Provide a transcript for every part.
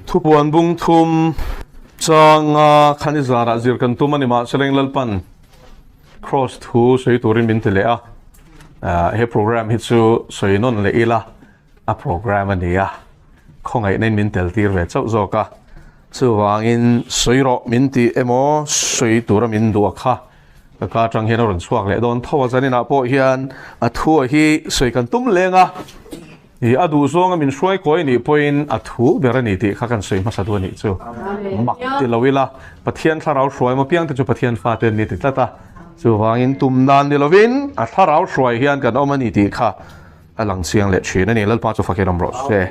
thu buồn bung thum chang khani zara zir kan tum ani ma seleng lalpan cross thu soi turin min tele he program hi chu soi non le ila a program ania khongai nen min tel tir ve chau zo ka chu wangin soi ro min ti emo soi tur min du kha ka tang hian ron chuak le don thawa zanina po hian a thu hi soi kan tum lenga hi adu zonga min shoi koi ni point athu berani ti kha kan sei ma sadu ni chu mak ti lowila pathian tharau shoi ma piang te chu pathian fa te ni ti tata chu wangin tum nan ni lovin a tharau shoi hian kan omani ti kha alang siang le thina ni lal pa chu fakiram ro se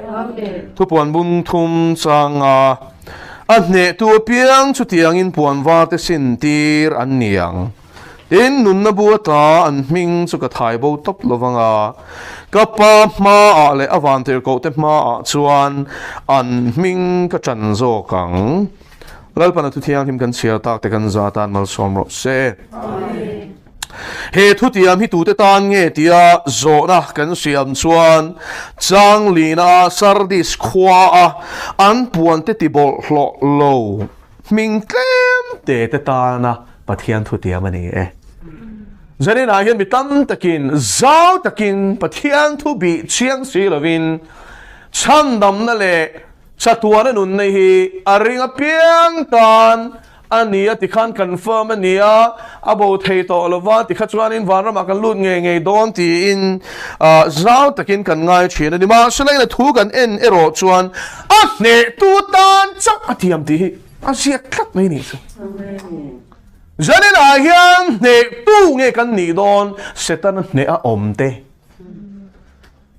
tu pon bun thum changa anne tu piang chu tiang in puan wa te sin tir an niang in nun na buata an ming chu ka thai bo top lovanga kapa ma ale avantir ko te ma chuan an ming ka chan zo kang lalpana tu thiang him kan chia tak te kan za tan mal som ro se he thu tiam hi tu te tan nge tia zo na kan siam chuan chang lina sardis khwa an puan te ti bol hlo lo ming tlem te tana pathian thu tiam ani zanin a hian bitam takin zau takin pathian thu bi chiang si lovin chandam na le chatuana nun nei hi aringa piang tan ania ti khan confirm ania abo thei to lova ti khachuan in vanra kan lut nge don ti in zau takin kan ngai thin ani ma shlai na thu kan en ero chuan a ne tu tan chak atiam ti a sia khat mai ni chu zanin a hian ne tu nge kan ni don setan ne a omte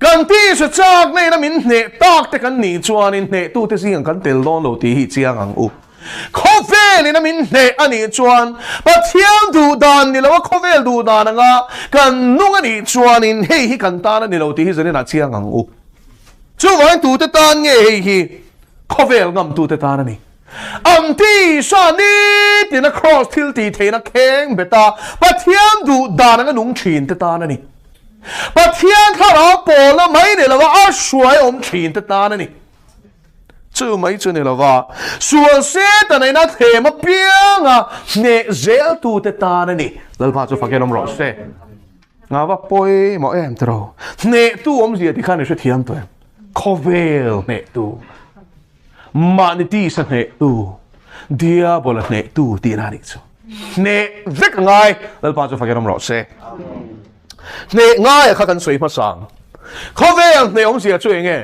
kan ti se chak nei na min ne tak te kan ni chuan in ne tu te siang kan tel don lo ti hi chiang ang u khovel ni na min ne ani chuan pathian du dan ni lo khovel du dan anga kan nung ani chuan in hei hi kan ta na ni lo ti hi zanin a chiang ang u chu wain tu te tan nge hei hi khovel ngam tu te tan ani ti sa ni ti na cross til ti the na kheng beta pathian du dan anga nung thin te tan ani pathian thara pola mai ne lawa a shuai om thin te tan ani chu mai chu ne lawa sual se ta nei na the ma pianga ne zel tu te tan ani lal pa chu fakenom ro se nga wa poi mo em tro ne tu om zia ti khan ne she thiam to khovel ne tu maniti sa ne tu diabola ne tu ti na ni chu ne vek ngai lal pa chu fakenom ro se ne ngai kha kan soi ma sang khovel ne om zia chu enge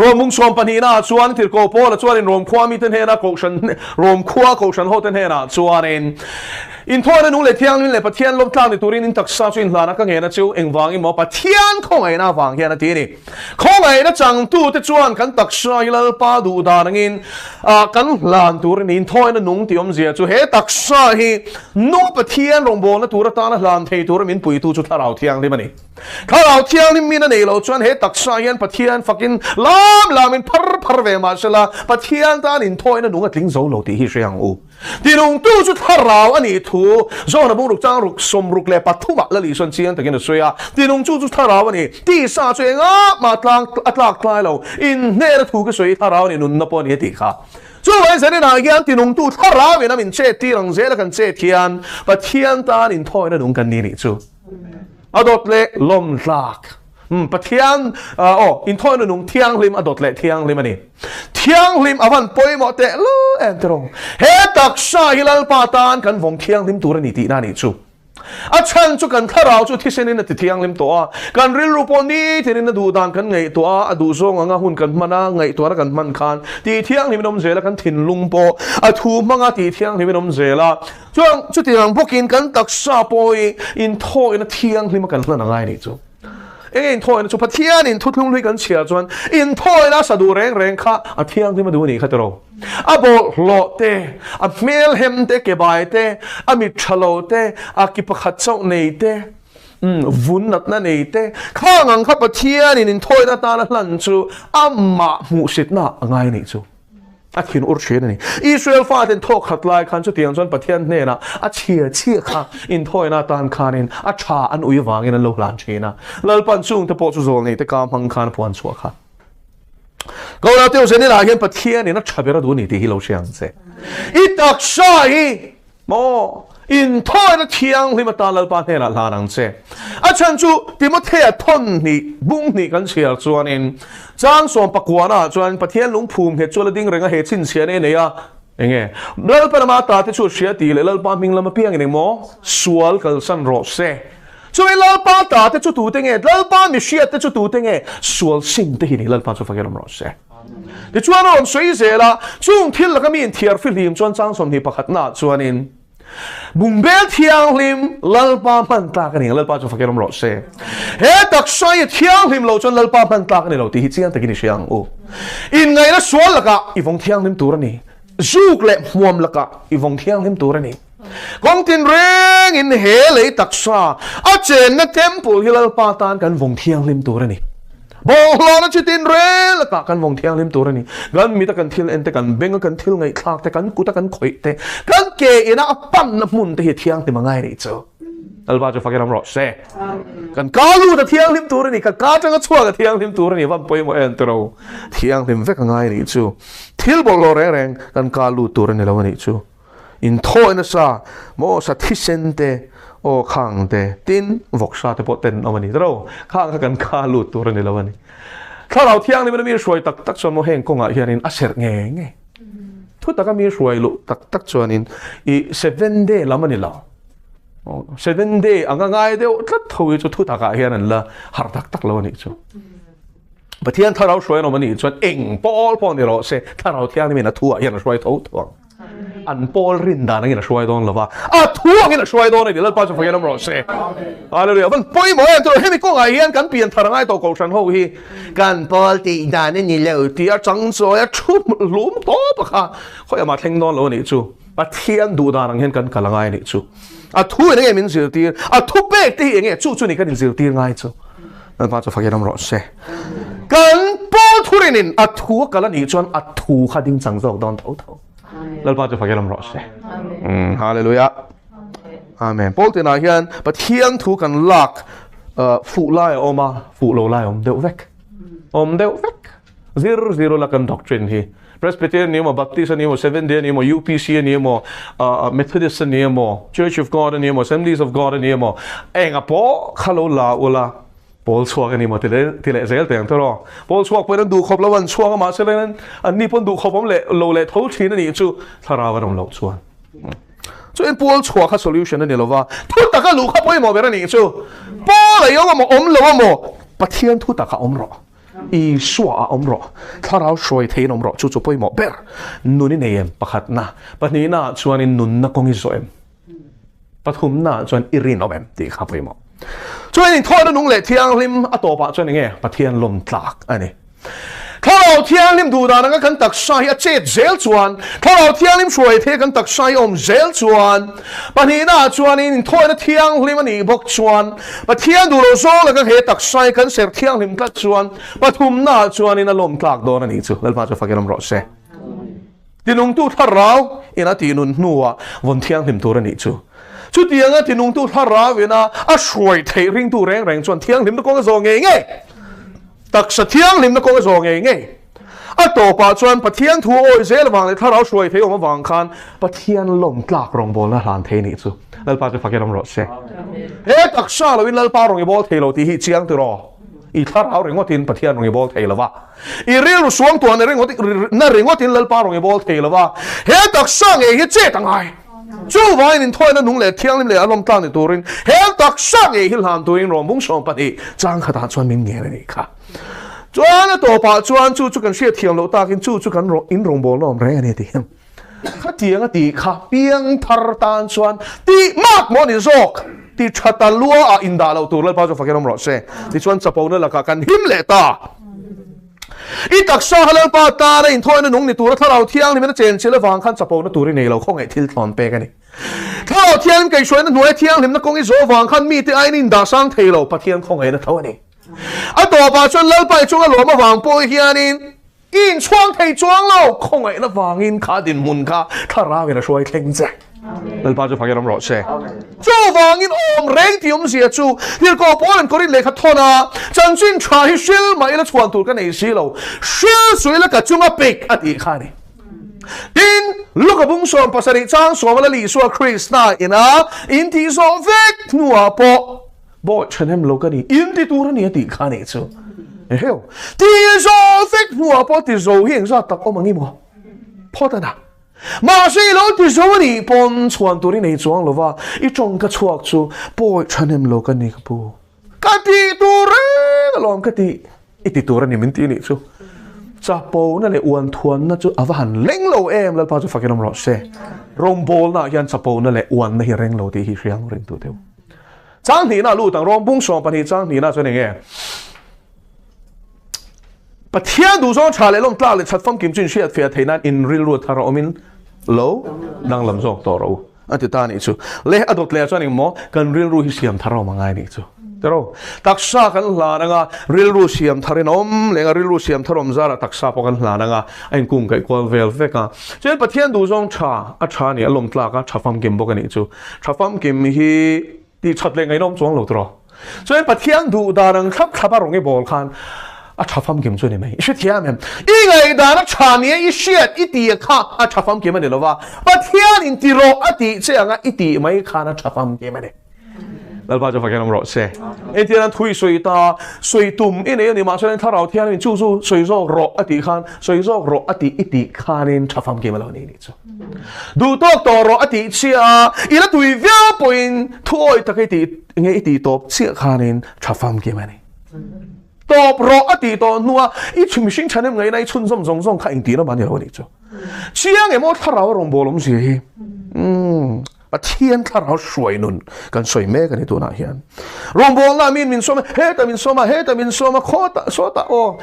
rom mung som pani na chuan tir ko pola chuan in rom khwa mi ten he na ko shan rom khwa ko shan ho ten he na chuan in thona nu le thiang le pathian lom tlang ni turin in taksa chu in hlana ka nge na chu engwang i mo pathian khongai na wang hian na ti ni khongai na chang tu te chuan kan taksa hilal pa du da nangin kan hlan turin in thona nung ti om zia chu he taksa hi nu pathian rom bo na tura ta na hlan thei tur min pui tu chu tharau thiang li mani tharau thiang ni min na nei lo chuan he taksa hian pathian fakin lam in phar ve ma sala pathian ta in thona nung a tling zo lo ti hi hriang u tinung tu chu tharau ani thu zo na bung ruk chang ruk som ruk le pathuma la li son chiang takin soya tinung chu tharau ani ti sa chenga ma tlang atlak klai lo in ne ra thu ka soi tharau ni nun na pon he ti kha chu wai zane na gian tinung tu tharau na min che ti rang zela kan che thian pathian ta in thoi na nung kan ni chu adot le lom lak pathian in thoi na nung thiang lim adot le thiang lim ani thiang lim avan poi mo te lu em trong he tak sa hilal patan kan vom thiang lim tur ni ti na ni chu a chan chu kan tharau chu thisen in ti thiang lim to a kan ril ru pon ni therin na du dan kan ngei to a adu zong anga hun kan mana ngei to ra kan man khan ti thiang lim nom zela kan thin lung po a thu manga ti thiang lim nom zela chuang chu ti rang bokin kan tak sa poi in thoi na thiang lim kan hlan angai ni chu in thoi na chu pathian in thu thlung lui kan chia chuan in thoi na sadu reng kha a thiang lim du ni kha tro a bol hlo te a mel hem te ke bai te a mi thalo te a ki pakhat chau nei te vun nat na nei te khang ang kha pathian in thoi na ta na hlan chu amma mu sit na angai nei chu a khin ur chen ni Israel fa ten thok khat lai khan chu tiang chon pathian ne na a chia kha in thoi na tan khanin a tha an ui wangin an lo hlan chena lal pan chung te po chu zol nei te kam hang khan puan chua kha câu nào tiêu sẽ nên là hiện bát thiên này nó chả biết đâu thì lâu sáng sẽ ít đặc sai mò in thôi nó thiang thì mà ta lal pan này là năng sẽ à chân chú thì mất thế thon ni bung ni kan chia chuan in trang som pakwana chuan bát thiên lung phum he chu la ding renga he chin sia ne ya nghe lal pan ma ta te chu sia ti le lal pan ming lam piang ni mo sual kal san ro se cho nên lal pan ta te chu tu te nge lal pan mi sia te chu tu te nge sual sing te hi ni lal pan chu fakeram ro se thì chuan on sui se la chung thil la ka min thiar fil him chuan trang som ni pakhat na chuan in bung bel thiang lim lal pa man ta ka ni lal pa chu fakeram ro se he tak sai thiang lim lo chuan lal pa man ta ka ni lo ti hi chiang ta ki ni siang o in ngai na sual la ka i vong thiang lim tur ni zuk le muam la ka i vong thiang lim tur ni kong tin reng in he le tak sa a chen na temple hi lal pa tan kan vong thiang lim tur ni bong lo na chitin re la ka kan vong thiang lim tur ni gan mi ta kan thil en te kan beng kan thil ngai thak te kan ku ta kan khoi te kan ke ina apam na mun te hi thiang te mangai ri chu alba chu fakeram ro se kan ka lu ta thiang lim tur ni ka chang chua ka thiang lim tur ni vam poi mo en tro thiang lim ve ka ngai ri chu thil bol lo reng kan ka lu tur ni lo ni chu in tho na sa mo sa thisente o khang te tin vok sa te poten omani tro khang kan ka lu tur ni lo niถ้าเราเที่ยงนี่มันมีช่วยตักชวนโมเฮงกงอ่ะเฮียนินอาเสรเงยทุกตะก็มีช่วยลุตักชวนนินอี7 day แล้วมันนี่ละ7 day อ่ะง่ายเดียวทัดทวีจุดทุกตะก็เฮียนั่นละหาตักแล้วนี่จูประเทศถ้าเราช่วยเรามันนี่ชวนเองปอลพอนี่เราเสถ้าเราเที่ยงนี่มันน่ะทั่วเฮียน่ะช่วยทั่วอันปอลรินดานั่นน่ะช่วยโดนหรอวะทั่วนี่น่ะช่วยโดนนี่เดี๋ยวเราไปจะฟังน้ำร้อนเสอะไรเลยมันป่วยหมดตัวให้มีกงไอ้เฮียนกันเปลี่ยนทางง่ายตัวกูฉันหูฮีกันปอลตีดานี่นี่แล้วที่จังสวยชุบลุมโตปะค่ะเขาอย่ามาทิ้งโดนเรานี่จูประเทศดูดานังเห็นกันกันง่ายนี่จูทั่วนี่ไงมินสิลตีทุบเบกที่อย่างเงี้ยจูนี่กันมินสิลตีง่ายจูนั่นป้าจะฟังน้ำร้อนเสกันปอลทุเรนินทั่วกันแล้วนี่จวนทั่วขัดดิ้งจังสอกโดนเท่าแล้วป้าจะฟังน้ำร้อนเสฮาเลลูยาอาเมนปอลที่ไหนเห็นประเทศทั่วกันลักฟูไล่ออกมาฟูโลไล่เดวเวกเดวเวกzero ละกัน doctrine ที่ Presbyterian นี่มั้ง Baptist นี่มั้ง Seventh Day นี่มั้ง UPC นี่มั้งMethodist นี่มั้ง Church of God นี่มั้ง Assemblies of God นี่มั้งเองอ่ะพอข้าโลลาโอลาปอลชัวกันนี่มั้งที่เละเซลแต่งตัวรอปอลชัวไปนั่นดูครบแล้ววันชัวก็มาเสร็จแล้วนั่นอันนี้พอดูครบผมเละโลเละทุกทีนั่นนี่จู่ทาราวันเราโลชัว所以波错个 solution 那了哇，突大家路卡不会毛别人你就波来有个么，我们了么，不天突大家我们了，一说啊我们了，他老说一天我们了，就不会毛别人，นู่นนี่เนี่ยปะขัดนะปะนี้นะชวนนู่นนักกงอิสราเอลปะทุ่มนะชวนอิรินเอาแบบตีข้าไปหมดชวนนี่ทอดนุ่งเละเที่ยงริมอัตโตปะชวนนี่ไงปะเทียนลมตากอันนี้ถ้าเราเที่ยงริมดูดานังกันตักใส่เจ็ดเซลชวนถ้าเราเที่ยงริมช่วยเทกันตักใส่เซลชวนปะนี้นะชวนนี่ทอดเที่ยงริมนี่บกชวนปะเที่ยงดูโลโซแล้วก็เฮตักใส่กันเสร็จเที่ยงริมตักชวนปะทุ่มนะชวนนี่น่ะลมตากโดนนี่จู่แล้วมาจะฟังกันลำร้อนเสที่นุ่งตู้ถ้าเราอินาที่นุ่งนัววันเที่ยงริมตัวนี่จู่ชุดเดียงที่นุ่งตู้ถ้าเราเวนะช่วยเทริงตู้แรงชวนเที่ยงริมตะกงก็ส่งเงี้ยตักเที่ยงริมตะกงก็ส่งเงี้ยต่อไปจนปะเทียนทัวโอ้ยเซลวังเลยถ้าเราช่วยเทออกมาวังคันปะเทียนลมตากรองบอลและหลานเทนี่จู่แล้วป้าจะฟังกันลำร้อนเสตักชาเราวินแล้วป้ารองบอลเทเราที่ฮิเชียงตัวรออีถ้าเราเร่งว่าทินปะเทียนรองบอลเทแล้ววะอีเรื่องสวงตัวในเรื่องว่านั่นเรื่องว่าทินแล้วป้ารองบอลเทแล้ววะตักชาเงี้ยเจ๊ตั้งไงจู่วันนี้ถอยนั่นนุ่งเละเที่ยงริมเละอารมณ์ตั้งในตัวรินตักชาเงี้ยหลานตัวรินรองบุ้งสองปะนี่จ้างขดาชวนมินเงี้ยเลยค่ะจวนตัวป่าจวนจู่กันเสียเทียงเราตากินจู่กันอินรงบอลล้อมแรงนี่เดียมข้าเทียงตีข้าเปียงทาร์ตานจวนตีมากมอนิโซกตีชัดตาลัวอินดาเราตัวเล่ป้าจะฟังกันน้ำร้อนเสตีจวนจะปูนั่นละกันหิมเลตาอีตักซาฮัลป้าตาเลยอินทอยนั่นนุ่งในตัวถ้าเราเที่ยงนี่มันจะเจนเชื่อฟังขั้นจะปูนั่นตัวนี่เราคงไอ้ทิลทอนเปกันนี่ถ้าเราเที่ยงไก่ช่วยนั่นหน่วยเที่ยงนี่มันคงไอ้โซฟังขั้นมีที่ไอ้นี่ด่าสร้างเทเราปะเที่ยงคงไอ้นั่นเท่านี้ต่อไปจนเล่าไปจนหลวงมาวางปุยเฮียนินอินช่วงไทยช่วงเราคงไอ้ละวางอินขาดินมุนขาถ้าเราเนี่ยช่วยเข่งใจเล่าไปจะฟังกันน้ำร้อนเช่จู่ว wangin reng ti sia chu hil ko polen korin lekha thona chanchin tha hi shil mai la chuan tur ka nei si lo shil suila ka chunga pek ati khani tin lukabung som pasari chang somala li so krishna ina inti so vek nuwa po bo chanem lokani inti turani ati khani chu heo ti so vek nuwa po ti zo hieng sa tak o mangi mo pho ta na mà xây lối thì số này bọn chuan tụi này chuang lo va ít trong cái chuộc chu bôi chân em lo cái này cái bu cái gì tụi đấy làm cái gì ít tụi này mình tin này chu cha bố nó lại uốn thuần nó chu à vẫn leng lo em là bao nhiêu phát cái nông rõ xe rong bol na hiện cha bố nó lại uốn nó hiện leng lo thì hiện riêng riêng tụi theo trang thì na lu tang rong bung song pan thì trang thì na cho này nghe but thiên đủ số trả lại lòng ta lại chặt phong kim chuyên siết phía thế nan in real road thà rồi mình lâu đang làm gì tổ rồi anh ta này chứ lẽ adot lẽ cho nên mo cần real road hiểm thà rồi mà ngay này chứ rồi taksa kan là nga real road hiểm thà rồi lẽ real road hiểm thà rồi ra là taksa po kan là nga anh cùng cái quan vel về cả cho nên but thiên đủ số trả này lòng ta cái chặt phong kim bộ cái này chứ chặt phong kim hi đi chặt lại ngay nông chuang lâu rồi cho nên but thiên đủ đa năng khắp khắp rong cái bol khan chặt phàm kiếm cho nên mày, ít thiam em, ý ngày đó nó chả nhẽ ít xét ít đi khá, chặt phàm kiếm này là va, bắt thiam in tì rô, ít thế à, ít đi mấy khá nó chặt phàm kiếm này, là bao giờ phải cái nào rõ xe, em thì anh thui suy ta, suy tùm, em này mà cho nên thằng nào thiam mình chú chú suy rô rô ít khăn, suy rô rô ít đi khá nên chặt phàm kiếm là này chứ, đủ tốt tổ rô ít chia, ý là tùy véo point thôi, ta cái đi nghe ít đi top chia khá nên chặt phàm kiếm này. Top rõ thì to nua ít chúng mình chăn em ngày nay chun som rong rong khai anh tí nó bán nhiều hơn chứ chiang em một thằng nào rong bồ lắm gì bắt thiên thằng nào soi nun cần soi mẹ cái này tụi nào hiện rong bồ là mình xoma hết ta mình xoma khó ta số ta ô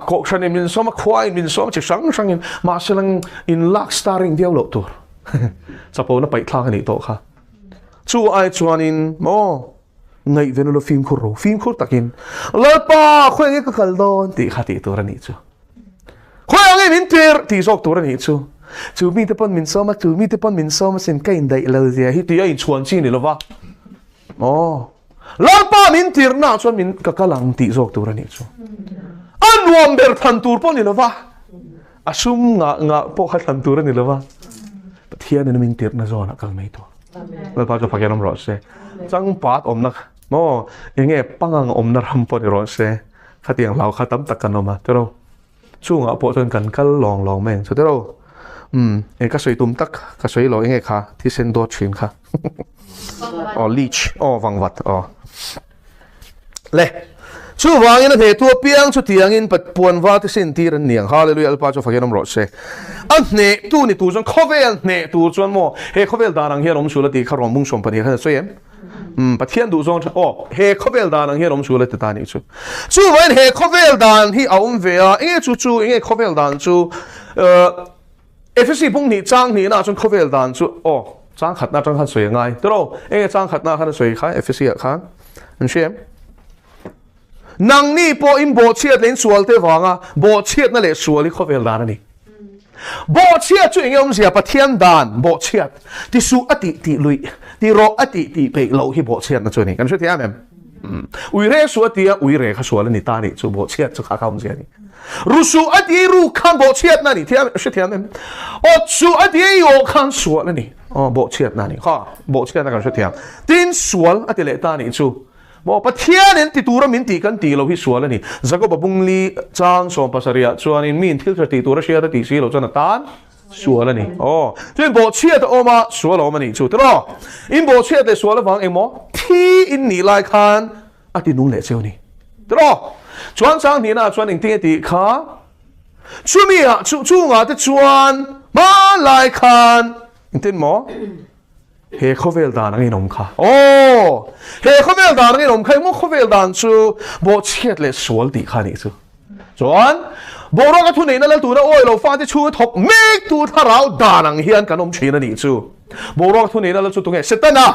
cuộc sống em mình xoma khoai mình xoma chỉ sáng em mà sẽ lang in luck starring đeo lộ tụi sắp nó bảy thang cái này to ha chú ai chuan in mo ngày về nó phim khổ takin lỡ pa khoe cái cái đó thì khát thì tôi ra nít chứ khoe cái mình tiền thì sọc tôi ra nít chứ chú mi tập mình so mà xin cái đại lâu gì hết thì ai chuan chi này lo va lỡ pa mình tiền na chuan mình cái lăng thì sọc tôi ra nít chứ anh nuông ber thằng tour pon này lo va asum ngã po khát thằng tour này lo va thiên nên mình tiền na zo na cái mấy to lỡ pa cho phải cái năm rõ xe chẳng pat na mo nghe pangang na rampo ni ron se khatiang lau khatam takanoma tero chunga po ton kan kal long men so tero ka soi tum tak ka soi lo nghe kha thi sen do chin kha leech wangwat le chu wangin a the tu piang chu tiang in pat puan wa te sin ti ran niang hallelujah alpa cho fagenam ro se an ne tu ni tu jon khovel ne tu jon mo he khovel darang he rom chula ti kharom mung som pani kha so yem bắt thiên đủ zong he khovel dan ang he rom chule te tani chu chu wen he khovel dan hi aum ve a e chu e khovel dan chu FSC bung ni chang ni na chun khovel dan chu chang khat na chang khat soi ngai tro e chang khat na khan soi kha FSC khan an shem nang ni po im bo chiat len sual te wanga bo chiat na le sual khovel dan ani bo chiat chu engom sia pathian dan bo chiat ti su ati ti lui ti ro ati ti pe lo hi bo chiat na chu ni kan shu thiam em ui re su ati ui re kha sual ni ta ni chu bo chiat chu kha kaum sia ni ru su ati ru khan bo chiat na ni thiam shu thiam em su ati yo khan sual ni bo chiat na ni ha bo chiat na kan shu thiam tin sual ati le ta ni chu bo pathian en ti tura min ti kan ti lo hi sual ni zago babung li chang som pasaria chuan in min thil ti tura sia ta ti si lo chana tan sual ni chuan bo chiat oma sual oma ni chu tro in bo chiat le sual wang emo thi in ni lai khan ati nu le cheu ni tro chuan chang ni na chuan in ti kha chu mi a chu nga te chuan ma lai khan in tin mo he khovel dan ang inom kha he khovel dan ang inom khai mo khovel dan chu bo chiat le sual ti kha ni chu chuan bo ro ka thu nei na la tu na oi lo fa ti chu thop mek tu tharau dan ang hian kanom thina ni chu bo ro ka thu nei na la chu tu nge setana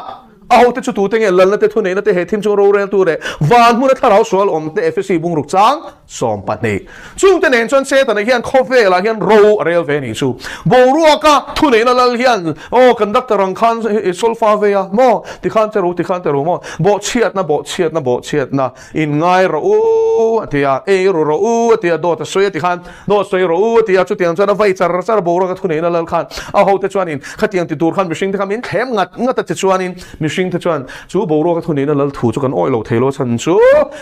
ao te chu tu te nge lal na te thu nei na te he thim chu ro rel tu re van mu na tharau sual om te fc bung ruk chang som pat nei chung te nen chon se ta na hian khofe la hian ro rel ve ni chu bo ru ka thu nei na lal hian o conductor rang khan sol fa ve ya mo ti khan te ro mo bo chiat na in ngai ro u tia e ro u tia do ta soi ti khan do soi ro u tia chu tiang chana vai char bo ro ka thu nei na lal khan a ho te chuan in khatiang ti tur khan mishing te kam in thlem ngat te chuan in mishing te chuan chu bo ro ka thu nei na lal thu chu kan oi lo thelo chan chu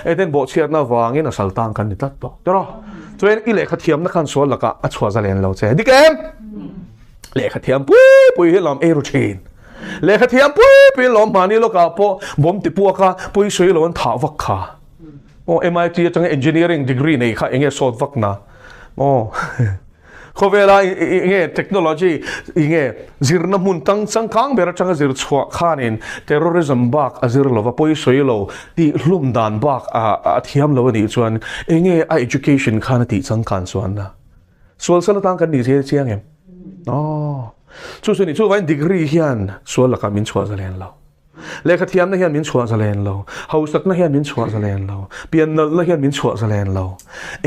e den bo chiat na wangin a saltang kan ni tat to tero chuan i le khathiam na khan so laka a chhuwa za len lo che dikem le khathiam pui lam e ru chin le khathiam pui lom mani lo ka po bom ti pu ka pui soi lo an tha vak kha o MIT chang engineering degree nei kha enge sot vak na o Kovela inge technology inge zirna mun tang kang bera changa zir chwa khanin terrorism bak azir lova poi soilo ti hlum dan bak a thiam lo ni chuan inge a education khana ti chang kan chuan na sol sala tang kan ni che chiang em oh chu ni chu vain degree hian sol la ka min chwa zalen lo le kha thiam na hian min chwa zalen lo hausak na hian min chwa zalen lo pian na hian min chwa zalen lo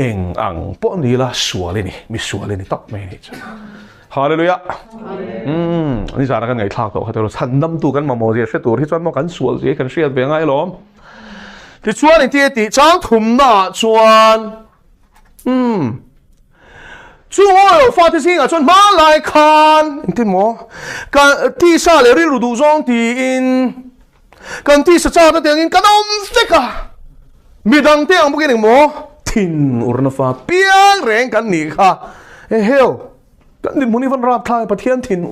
eng ang po ni la suale ni mi suale ni tak mai ni cha hallelujah ni zara kan ngai thak to khatero chandam tu kan mamo je se tur hi chuan mo kan sual je kan hriat be ngai lom ti chuan in ti chang thum na chuan chú ơi, phát thế sinh à, chọn má lại khan, tin mò, cái tí sa lệ ri đủ rong tí in, cái tí sa cha nó tiếng in, cái ông chết à, mi đăng tiếng bốc cái mò, tin urna pha, piang reng cái nị kha, heo, cái nị muốn đi văn rap thay, bắt thiên tin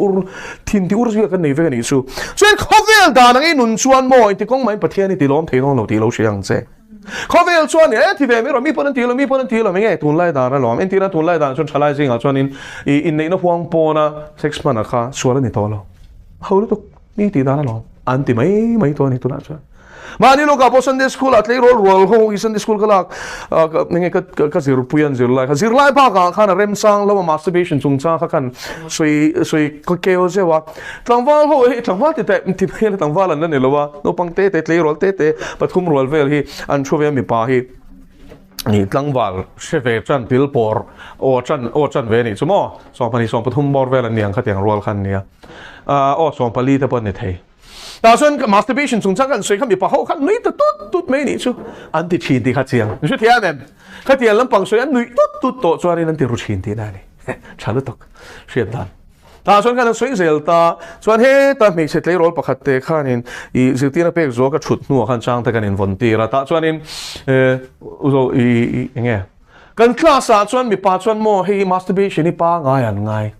tí ur cái nị về cái nị su, cho nên khó về đàn cái nụn chuan mò, thì con máy bắt thiên thì lom thấy nó lâu tí lâu sáng chứ. Khó về chuan này thì về mới rồi mi bốn tí lo mình nghe tuần lại đàn rồi em tin là tuần lại đàn chuan chalai sinh à chuan in này nó hoang po na sex man à kha xua lên thì to lo hầu lúc mi tí đàn rồi anh thì mấy tuần này tuần nào chuan mà đi lúc gặp Sunday school at lấy roll ho Sunday school cái là nghe cái zero puyan zero lai ba cả khana rem sang lo masturbation chung cha kha kan sui cái kêu je wa tlangwal ho tlangwal ti phel tlangwal an ne lo wa no pang te lấy roll te pathum roll vel hi an chuve mi pa hi ni tlangwal sheve chan pilpor o chan ve ni chumo song pani song pathum bor vel an niang kha tiang roll khan nia o song pali te pon ni thei ta xuân masturbation chúng ta cần suy khám bị bảo khăn nuôi tút mấy nị chứ anh thì chỉ đi khát chiang như thế này khát tiền lắm bằng suy anh nuôi tút tổ cho nên anh thì routine thế này trả lời tục xuyên đàn ta xuân cái suy dễ ta xuân hết ta mình sẽ lấy role bạc hạt khăn nên ý dự tin là bây giờ cái chút nua khăn trang ta cái nên vấn đề là ta xuân nên rồi nghe cần class à xuân bị pa xuân mo hay masturbation đi pa ngay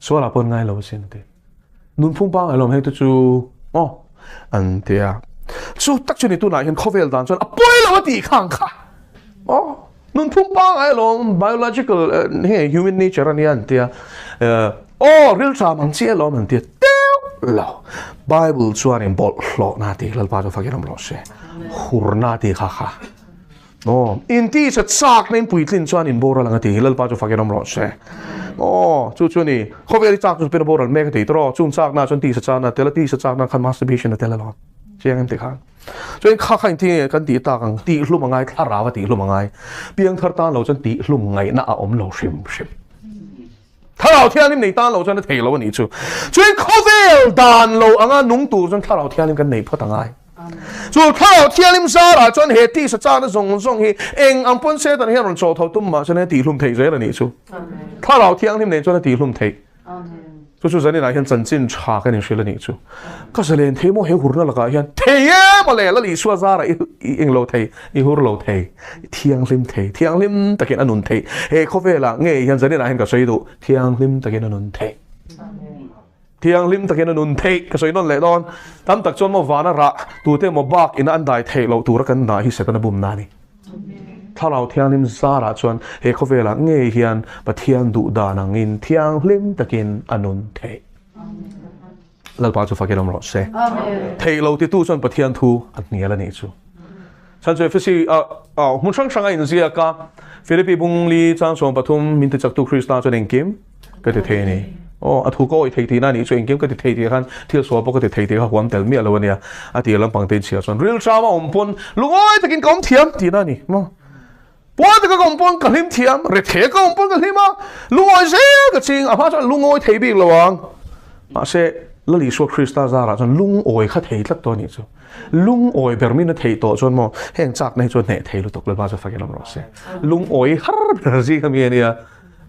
số là bốn ngay lâu xin thế nun phung pa ngay lòng hay tôi chú anh thế à, chú tất nhiên tu này hiện khó về đàn cho à bôi là gì khang khá, nun phung bang ai lòng biological human nature anh anh thế à, real cha mang chia lòng anh thế, tiêu lo, Bible cho anh bol lo na thế, lal pa cho phát hiện lo se, hur na thế khá khá, in tí sẽ sắc nên bụi tin cho anh bora lang thế, lal pa cho phát hiện lo se. Chú này không phải chắc chúng bên bầu mấy cái đó chúng chắc na chúng tí sẽ chắc na thế là tí sẽ chắc na khăn masturbation là thế là lo chứ em thấy không cho nên khác anh thì cái tí ta càng tí lúc mà ngay thà ra và tí lúc mà ngay biếng thà ta lâu chân tí lúc ngay na ôm lâu sim thà lâu thiên linh này ta lâu chân nó thấy lâu này chú cho nên không phải đàn lâu anh ăn nung tủ chân thà lâu thiên linh cái này phát ngay chú thà lâu thiên linh sao là chân hết tí sẽ chắc nó rong hi anh ăn bún xe tận hiện rồi cho thâu tôm mà cho nên tí lúc thấy dễ là này chú thà lâu thiên linh này cho nên tí lúc thấy chú dân này hiện chân chính cha cái này là này chú cái sự lên thế mà hiểu hụt nó là cái hiện thế mà lẽ là lý xua ra là in lâu thế in hụt lâu thế thiang lim tất nhiên anh nôn thế hệ có vẻ là nghe hiện dân này hiện cái suy độ thiang lim tất nhiên anh nôn thế thiang lim tất nhiên anh nôn thế cái suy nó lẽ đòn tam tất chôn mà ván ra tụi thế mà bạc in anh đại thế lâu tụi ra cái này hi sẽ cái nó bùm nani thà lâu thiang lim ra ra chọn hệ có vẻ là nghe hiện và thiang đủ đà năng in thiang lim tất nhiên anh nôn thế lal pa chu fa kelom ro se thei lo ti tu chon pathian thu at niala ni chu chan chu fsi mun sang in zia ka philippi bung li chang som pathum min te chak tu krista chon engkim ka te the ni oh athu ko thei thi na ni chu engkem ka ti thei thi khan thil so po ka ti thei thi kha huam tel mi alo ania ati lam pang te chia chon real trauma pon lungoi takin kom thiam ti na ni mo po ta ka kom pon ka hlim thiam re the ka kom pon ka hlima lungoi se ka ching a pha chon lungoi thei bi lawang ma se lali so krista zara chon lungoi kha thei tlak to ni chu lungoi bermin na thei to chon mo heng chak nei chon ne thei lu tok le ba cha fakelam ro se lungoi har ji khami ania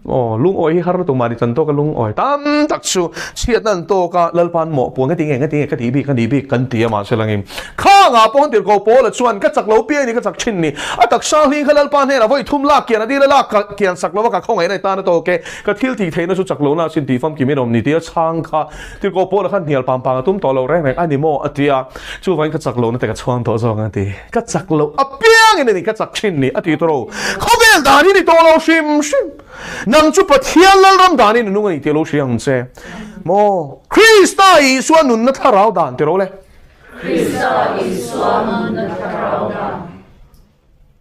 oh lung oi har tu mari chan to ka lung oi tam tak chu chiat nan to ka lalpan mo puang ka ting ka ti bi kan ti ma selangim kha nga pon tir ko po la chuan ka chak lo pi ni ka chak chin ni a tak sa hli khalal pan he la voi thum la kian adi la ka kian sak lo ka khong ai nai ta na to ke ka thil ti theina chu chak lo na sin ti fam ki mi nom ni ti chang kha tir ko po la khan nial pam pang tum to lo reng reng ani mo atia chu vain ka chak lo na te ka chuang to zo nga ti ka chak lo a piang ni ka chak chin ni ati to ro khovel da ni to lo shim nang chu pathian lal ram dani nu ngai te lo siang che mo krista i suan nun na tharau dan te ro le krista i suan nun na tharau dan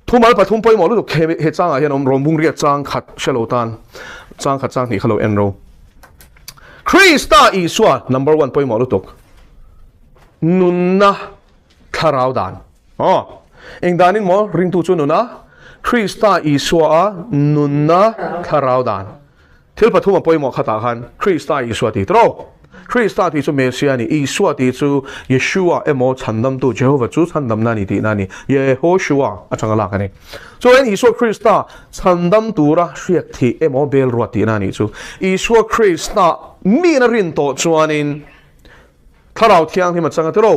thumal pathum poi mo lu he chang a hian om rom bung ria chang khat shelo tan chang khat chang ni khalo en ro krista i suan number 1 poi mo lu tok nun na tharau dan eng danin mo ring tu chu nu na krista iswa nunna tharaudan thil pathuma poimo khata khan krista iswa ti tro krista ti chu mesia ni iswa ti chu yeshua emo chandam tu jehovah chu chandam na ni ti na ni yehoshua achanga la kani so en iswa krista chandam tu ra hriak thi emo bel ro ti na ni chu iswa krista mi na rin to chuanin tharau thiang hi ma changa tro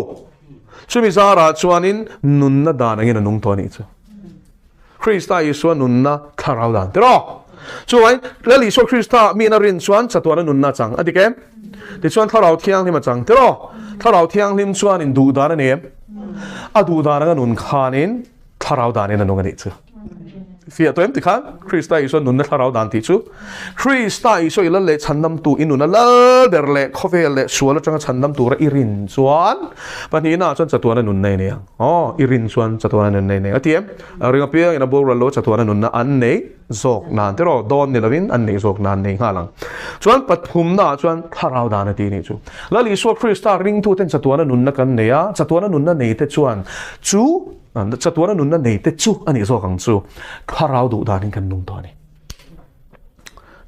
chumi zara chuanin nunna danangin nung to ni chu krista iswa nunna tharau dan tero chuan lali so krista mi na rin chuan chatwana nunna chang adike ti chuan tharau thiang hima chang tero tharau thiang lim chuan in du dan ne a du dan nga nun khanin tharau dan in anung ani chu fia toem ti khan krista iswa nunna tharau dan ti chu krista iswa ila le chandam tu inuna la der le khovel le suala changa chandam tu ra irin chuan pani na chuan chatwana nun nei ne irin chuan chatwana nun nei ne atiem ringa pia ina bor lo chatwana nun na an nei zok nan tero don ni lovin an nei zok nan nei ngalang chuan pathum na chuan tharau dan ati ni chu lali so krista ring tu ten chatwana nun na kan neya chatwana nun na nei te chuan chu chatwana nun na nei te chu ani zo kang chu tharau du dan kan nung to ni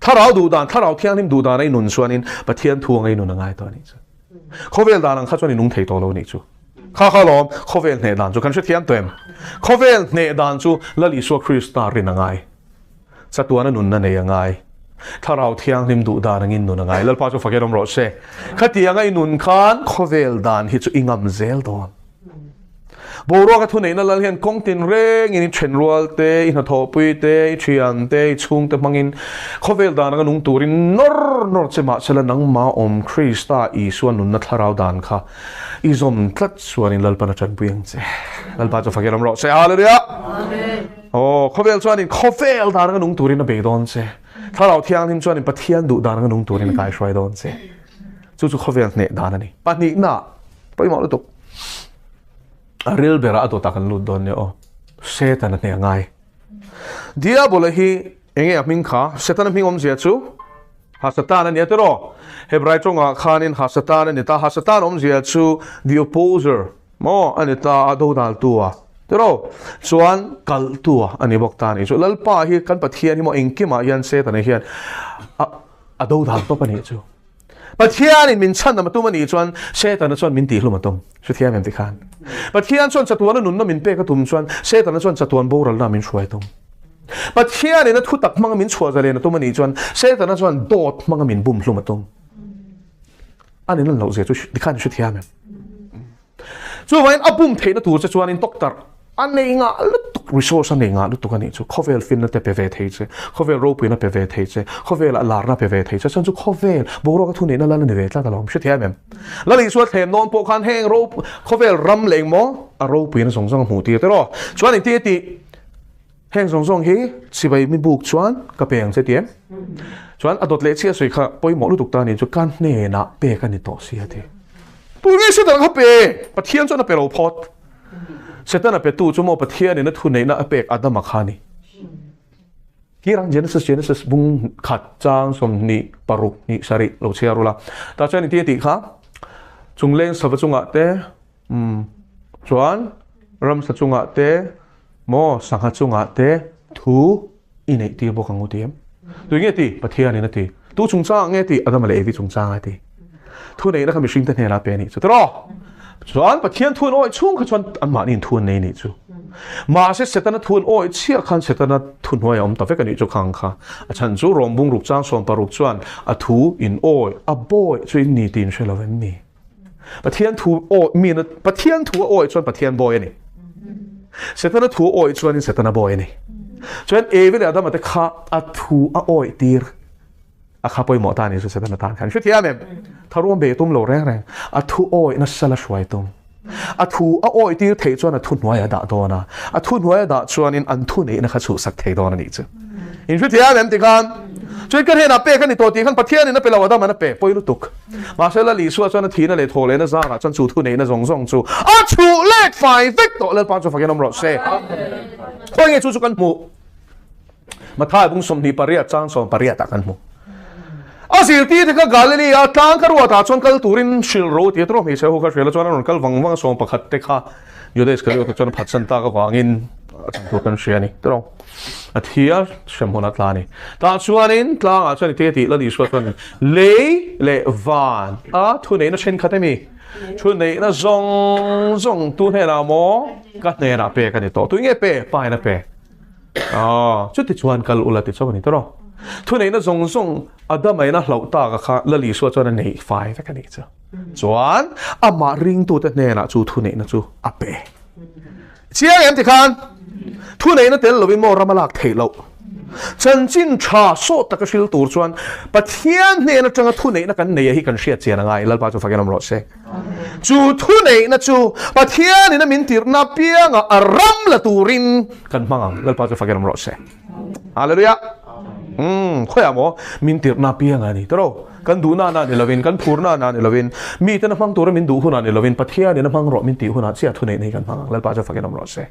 tharau du dan tharau thiang nim du dan ai nun chuanin pathian thuang ai nun ngai to ni chu khovel dan ang kha chuan nung thei to lo ni chu kha lom khovel ne dan chu kan thiam toem khovel ne dan chu lali so krista rin ngai chatwana nun na nei ngai tharau thiang nim du dan angin nun ngai lalpa chu fakerom ro se khatia ngai nun khan khovel dan hi chu ingam zel don boro ka thu nei na lal hian kong tin reng in chen rual te in tho pui te thian te chung te mangin khovel dan nga nung turin nor chema sela nang ma om krista i suan nun na tharau dan kha izom tlat suan in lalpa na chan puing che lalpa cho fakeram ro se hallelujah amen khovel suan in khovel dan nga nung turin na be don che tharau thiang nim suan in pathian du dan nga nung turin kai shwai don che chu khovel ne dan ani pani na poi mo lu real bera ato takan lu don ne setan ne ngai diabolo hi enge aming kha setan ming om zia chu ha satan ne tero hebrai chonga khanin ha satan ne ta ha satan om zia chu the opposer mo anita ado dal tua tero chuan kal tua ani bok ta ni chu lalpa hi kan pathian hi mo engkima yan setan ne hian ado dal to pani chu pathian in min chan na matum ani chuan setan na chuan min ti hlu matum chu thiam em ti khan pathian chuan chatuan nun na min pe ka tum chuan setan na chuan chatuan boral na min shwai tum pathian in thu tak manga min chhuwa zale na tum ani chuan setan na chuan dot manga min bum hlu matum ani nan lo ze chu dikhan chu thiam em chu vain apum theina tur cha chuan in doctor anei nga lutuk resource anei nga lutuk ani chu khovel fin na te pe ve thei che khovel ro pui na pe ve thei che khovel alar na pe ve thei che chan chu khovel boro ka thu nei na la ne ve tla ta lom shi thiam em la li suat them non po khan heng ro khovel ram leng mo a ro pui na song song mu ti te ro chuan in ti heng song song hi sibai mi buk chuan ka peng che tiem chuan adot le chia soi kha poi mo lutuk ta ni chu kan ne na pe ka ni to sia ti tu ni se ta ka pe pathian chuan na pe ro phot setan a pe tu chu mo pathian in a thu nei na apek adama khani kirang Genesis bung khat chang som ni paruk ni sari lo chiarula ta chani ti kha chungleng savachunga te chuan ram sachunga te mo sangha chunga te thu inei ti bokang utiam tu nge ti pathian ni na ti tu chungchang nge ti adam le vi chungchang ai ti thu nei na khami shing ta ne la pe ni chu tro chuan pathian thun oi chung kha chuan amma nin thun nei ni chu ma se setana thun oi chia khan setana thun hoi om ta ve kan ni chu khang kha a chan chu rom bung ruk chang som paruk chuan a thu in oi a boy chu in ni tin shela ven mi pathian thu oi mi na pathian thu oi chuan pathian boy ni setana thu oi chuan in setana boy ni chuan e ve adam ate kha a thu a oi tir a kha poi mo ta ni chu setana tan khan shithia mem tharum be tum lo reng reng a thu oi na sala shwai tum a thu a oi tir thei chuan a thun hnuai da do na a thun hnuai da chuan in an thu nei na kha chu sak thei do na ni chu in shithia mem ti khan chuan kan he na pe kan ni to ti khan pathian ni na pe lawa da ma na pe poi lu tuk ma se la li suwa chuan a thi na le tho le na za ra chuan chu thu nei na zong zong chu a chu lek fai vek to le pa chu fa genom ro se khoi nge chu chu kan mu ma thai bung som ni paria chang som paria ta kan mu asir ti te ka galani a tang karwa ta chon kal turin shil ro ti tro mi se ho ka shela chon ron kal wang som pakhat te kha yodes ka yo chon phatsan ta ka wangin tu kan shani tro a thia shamhona tlani ta chuanin tlang a chani te ti la di shwa chon le van a thu nei na chen khatemi thu nei na zong tu he na mo ka ne na pe ka ni to tu nge pe pa na pe chu ti chuan kal ula ti chawani tro thu nei na zong adamai na hlau ta ka kha la li so chuan nei 5 ka ni chu chuan ama ring tu te ne na chu thu nei na chu a pe chiang em ti khan thu nei na tel lovin mo ramalak thei lo chan chin tha so ta ka shil tur chuan pathian ne na changa thu nei na kan nei hi kan shia chian ngai lal pa chu fagenam ro se chu thu nei na chu pathian ni na min tir na pianga aram la turin kan mangang lal pa chu fagenam ro se hallelujah khoi amo min tir na pianga ni tro kan du na ni lovin kan phur na ni lovin mi te na mang tur min du huna ni lovin pathian ni na mang ro min ti huna chia thu nei nei kan mangang lal pa chu fagenam ro se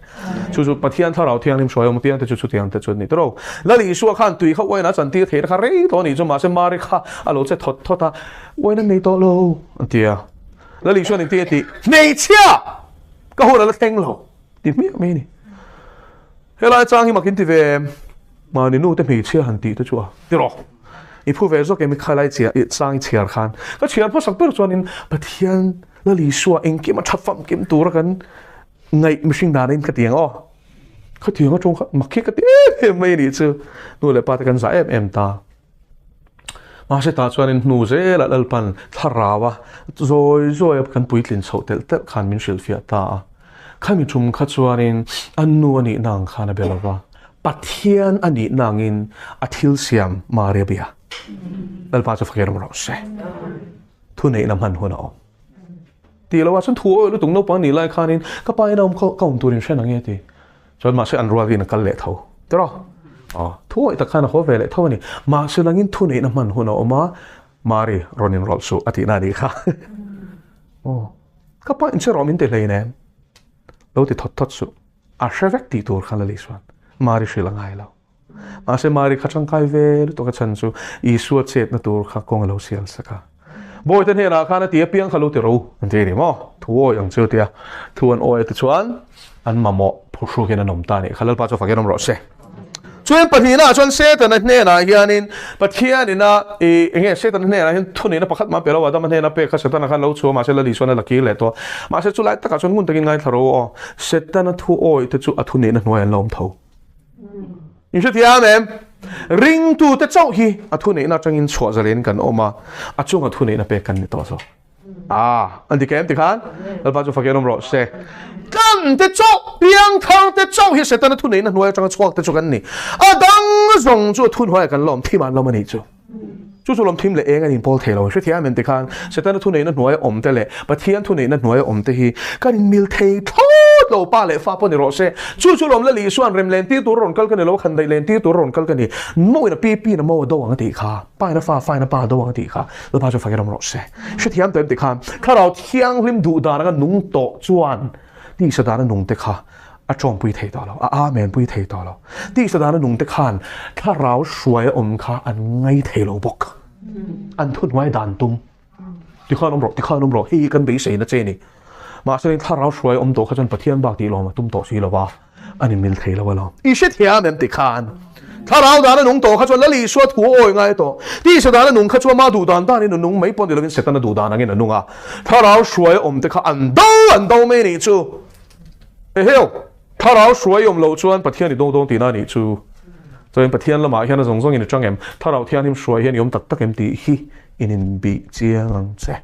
chu pathian tharau thiang lim shoi om pian te chu thiang te chu ni tro la li suwa khan tui kha wai na chan ti the kha rei to ni chu ma se mari kha alo che thot ta wai na nei to lo tia la li suwa ni ti nei chia ka hu la teng lo ti mi ni hela chang hi makin ti ve ma ni nu te mi chia han ti te chu ti ro i phu ve zo ke mi khalai chia i chang chia khan ka chia pho sak per chuan in pathian la li suwa eng ki ma thafam kim tur kan ngai mishing da rin ka tiang o ka tiang a chong ma ki ka ti mai ni chu nu le pa ta kan za em ta ma se ta chuan in nu ze la lal pan tharawa zoi kan puitlin chho tel khan min shil fia ta khami chum kha chuan in an nu ani nang khana belawa pathian ani nangin athil siam marebia lal pa chu fakeram ro se thu nei nam han hona o ti lo wa chun thu lu tung no pa ni lai khanin ka pai nam kaum turin shen ange ti chon ma se an ruwa vin kal le tho tro thu ita khana ho vele tho ni ma se langin thu nei nam han hona o ma mari ronin rol su ati na di kha ka pa in se romin te leine lo ti thot su a shevek ti tur khala li swan mari shilangai lo ma se mari khachang kai ve to ka chan chu I suat chet na tur kha kong lo sial saka boy ten he na khana ti piang khalu ti ro an te ni mo thuo yang chu tia thuan oi ti chuan an mamo phushu ke na nom ta ni khalal pa chu fa ke nom ro se chuan pathina chuan se ta na ne na hianin pathian ina e nge se ta ne na hin thuni na pakhat ma pelo wa da ma ne na pe kha se ta na khan lo chu ma se la li chuan la ki le to ma se chu lai ta ka chuan ngun takin ngai tharo o se ta na thu oi te chu athu ne na noi an lom tho in se tia mem ring tu te chau hi athu nei na changin chho zalen kan oma achunga thu nei na pe kan ni to so an ti kem ti khan al pa chu fa kenom ro se kan te chau piang thang te chau hi se ta na thu nei na nuai changa chhuak te chu kan ni adang zong chu thun hoi kan lom thiman lom ani chu chu lom thim le eng an in pol thelo se thia men ti khan se ta na thu nei na nuai om te le pathian thu nei na nuai om te hi kan mil thei lo pa le fa po ni ro se chu lom la li suan rem len ti tur ron kal kan lo khan dai len ti tur ron kal kan ni mo na pi na mo do wang ti kha pa na fa na pa do wang ti kha lo pa chu fa ke rom ro se she thiam tem ti khan kha ro thiang lim du da na nung to chuan ti sa da na nung te kha a chom pui thei to lo a amen pui thei to lo ti sa dan nung te khan tha rau suai kha an ngai thei lo bok an thut wai dan tum ti khan ro hi kan be sei na che ni ma se tha rau suai to kha chan pathian bak ti lo ma tum to si lo wa anin mil thei lo wa lo I she thia mem ti khan tha rau dan nung to kha chan la li so thu oi ngai to ti sa dan nung kha chu ma du dan ni nung mai pon de lo se tan du dan ngin nung a tha rau suai te kha an do me ni chu e heo tha rau suai lo chuan pathian ni dong ti na ni chu cho nên pathian la ma hian zong zong in chang em tha rau thian him suai hian yom tak em ti hi in bi chiang ang che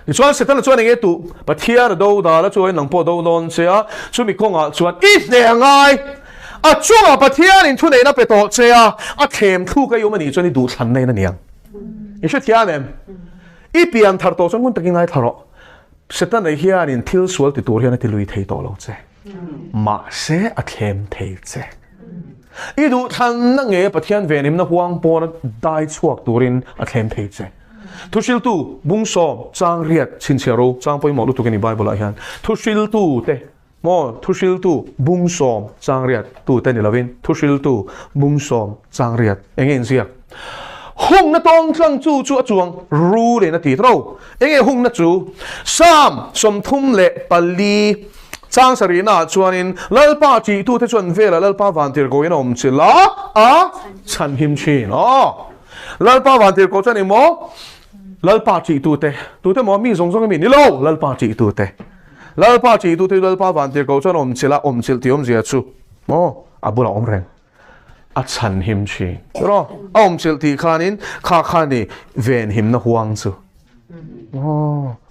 ni chuan se tan chuan nge tu pathian do da la chuan nang po do lon che a chu mi kong a chuan I ne ngai a chuan pathian in thu nei na pe to che a them thu ka yom ni chuan ni du than nei na niang I she thian em I pian thar to chuan kun takin ngai tharo se tan nei hian in thil sual ti tur hian ti lui thei to lo che ma se a them thei che I du than na nge pathian ve nim na huang po na dai chuak turin a them thei che thusil tu bung som chang riat chin chero chang poi mo lu tu ke ni bible a hian thusil tu te mo thusil tu bung som chang riat tu te ni lovin thusil tu bung som chang riat engin sia hung na tong tlang chu chuang ru le na ti tro enge hung na chu sam som thum le pali chang sarina chuanin lalpa chi tu te chuan vela lalpa van tir go in om chila a chan him chin lalpa van tir ko chani mo lalpa chi tu te mo mi zong zong mi ni lo lalpa chi tu te lalpa van tir ko chan om chil ti om zia chu mo abula om reng a chan him chi ro om chil ti khanin khani ven him na huang chu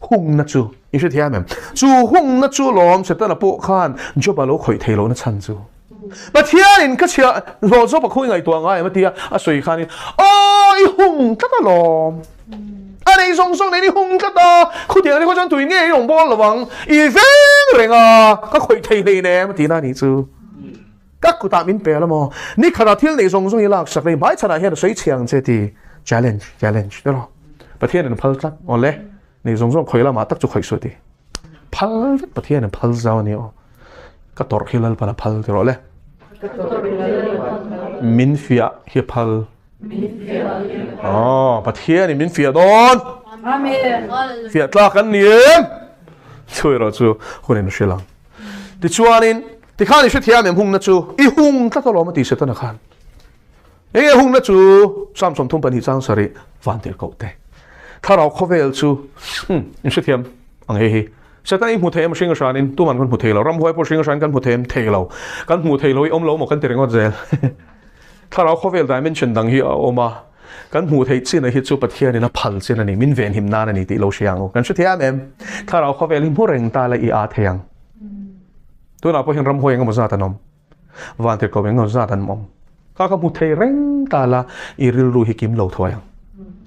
hung na chu I she thia mem chu hung na chu lom se ta na po khan jo ba lo khoi thei lo na chan chu ba thia in ka chia lo zo ba khoi ngai to ngai ma tia a soi khanin I hung ta ta lom a nei song song nei ni hung ta ta khu tia ni ko chan tui nge yong bo lo wang I veng reng a ka khoi thei nei ne ma ti na ni chu các cụ ta min pe la mo ni khara thil nei song song I lak sak nei bai chana he soi chiang che ti challenge đó lo ba thia ni phal tlat on le nei zong zong khoi la ma tak chu khoi so ti phal pathian an phal zaw ni o ka tor khilal pa phal ti ro le min fia hi phal pathian ni min fia don amen fia tla kan niem chui ro chu hunin shilang ti chuanin ti khan ni she thia mem hung na chu I hung ta to lo ma ti se ta na khan enge hung na chu sam som thum pan hi chang sari van tir ko te tha rau khovel chu in she thiam ang he se ta I mu them sing shan in tu man kan mu thei lo Ramhuai po sing shan kan mu them thei lo kan mu thei lo om lo mo kan tireng o zel tha rau khovel dimension dang hi oma kan mu thei chin a hi chu pathian in a phal chin ani min ven him na ni ti lo siang o kan she thiam em tha rau khovel hi mu reng ta la I a theyang tu na po hin Ramhuai ngam za ta nom van tir ko ngam za tan mom ka mu thei reng ta la I ril ru hi kim lo thoyang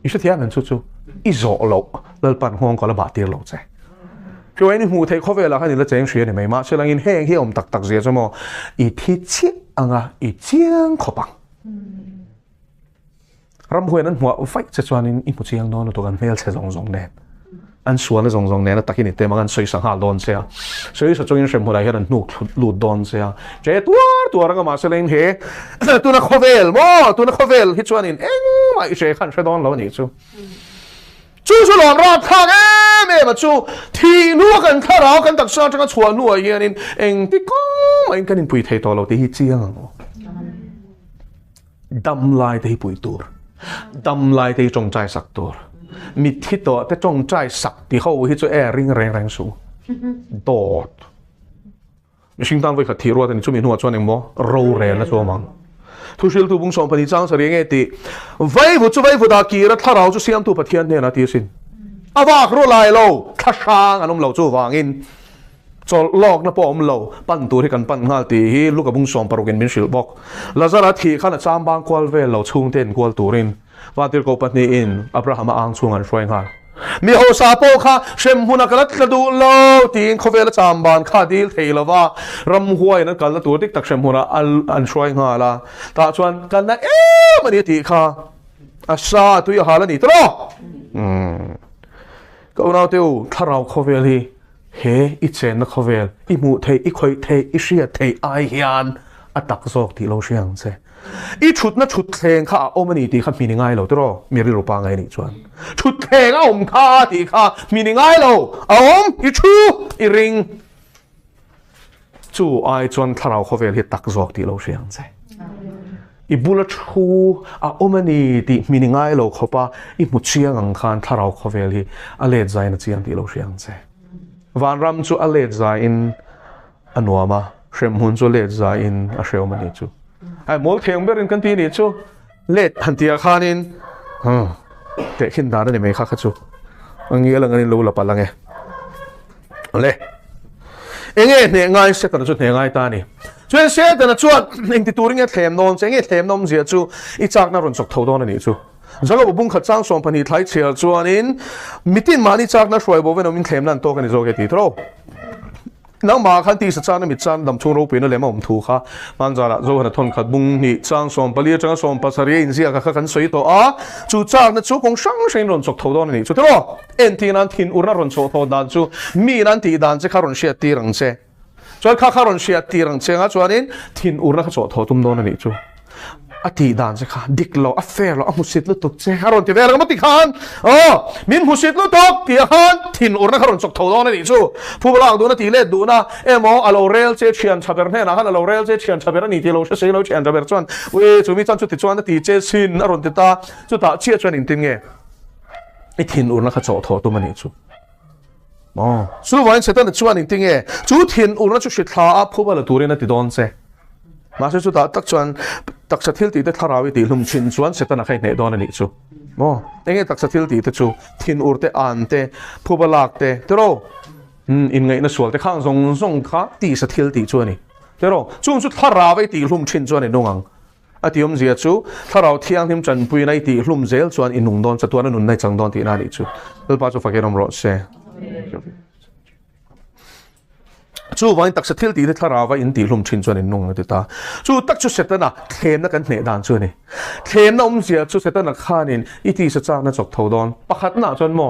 I she thiam em chu I zo lo lal pan hong ko la ba tir lo che cho anh mu thei kho ve la khan la cheng shue ni mai ma chelang in heng hi om tak tak zia chamo I thi chi anga I chiang kho pang Ramhuai nan hua fai che chuan in I mu chiang non to kan mel che zong zong ne an suan zong zong ne na takin te mangan soi sang ha don che soi sa chongin shem hura hian nu lu don che che tuar nga ma chelang he tu na kho vel hi chuan in eng mai che khan she don lo ni chu chú lon ra thang em mà chú thì nuôi gần thà đó gần đặc sao cho cái chuột nuôi vậy nên anh đi con mà anh cái nên bùi thầy to lâu thì chiang đâm lại thì bùi tour đâm lại thì trồng trái sặc tour mít thịt đó thì trồng trái sặc thì hậu thì cho ring reng su đọt mình sinh tăng với khát thiệt rồi thì chúng mình nuôi cho anh mo râu rèn là cho mang thu sil tu bung som pani chang sari nge ti vai vu da ki ra tharau chu siam tu pathian ne na ti sin awak ro lai lo thasang anom lo chu wangin chol lok na pom lo pan tu ri kan pan ngal ti hi luka bung som parukin min sil bok lazara thi khana cham bang kwal ve lo chung ten kwal turin wa tir ko patni in abraham ang chung an shoi ngal mi ho sa po kha shem huna kalat ladu lo tin khovel cham ban kha dil theilawa Ramhuai na kal tu dik tak shem huna an shoi ngala ta chuan kan na mani ti kha asa tu ya hala ni tro ko na teu tharau khovel hi he i chen na khavel i mu thei i khoi thei i ria thei ai hian atak zok ti lo siang che i thut na thut thleng kha omani ti kha mini ngai lo tro mi ri ro pa ngai ni chuan thut thleng a om kha ti kha mini ngai lo a om i thu i ring chu ai chuan tharau khavel hi tak zok ti lo siang che i bula thu a omani ti mini ngai lo khopa i mu chiang ang khan tharau khavel hi a le zai na chiang ti lo siang che van ram chu a le zai in anuama shem hun chu le zai in a hreu mani chu ai mol theng berin kan ti ni chu let han tia khanin te khin da ni me kha kha chu angi alang ani lo la palange le enge ne ngai se tan chu ne ngai ta ni chuan se tan chuan ning ti turing e thlem non che nge thlem nom zia chu I chak na ron chok tho don ani chu zaga bung khat chang som pani thlai chel chuan in mitin mani chak na hroi bo ven min thlem nan to kan zo ke ti tro nang ma khan ti sa chan mi chan dam chung ro pe na le ma thu kha man jara zo na thon khat bung ni chang som pali chang som pasari in zia kha kan soi to a chu chak na chu kong sang sein ron chok tho don ni chu tro en ti nan thin ur na ron cho tho dan chu mi nan ti dan che kha ron sia ti rang che chuan kha ron sia ti rang che nga chuan in thin ur na kha cho tho tum don ni chu a ti dan che kha dik lo a fair lo a musit lu tuk che haron ti ver ma ti khan min musit lu tuk ti khan thin ur na kha ron chok tho don ni chu pu blang du na ti le du na emo alo rel che chian chaber ne na han alo rel che chian chaber ni ti lo se lo chian chaber chuan we chu mi chan chu ti chuan ti che sin a ron ti ta chu ta chia chuan in tin nge I thin ur na kha cho tho tu mani chu chu wain se tan chuan in tin nge chu thin ur na chu shi thla a phu bala turin na ti don che ma se chu ta tak chuan tak sa thil ti te tharawi ti hlum chin chuan se tan a khai ne don ani chu enge tak sa thil ti te chu thin ur te an te phu balak te tero in ngai na sual te khang zong kha ti sa thil ti chu ani tero chung chu tharawi ti hlum chin chuan ni nongang atiom zia chu tharau thiang him chan pui nai ti hlum zel chuan inung don chatuan nun nai chang don ti na ni chu pa chu fakerom ro se chu wain tak sa thil ti te tharawa in ti hlum chin chuan in nung ti ta chu tak chu setana thlem na kan hne dan chu ni thlem na zia chu setana khanin I ti sa chang na chok tho don pakhat na chuan mo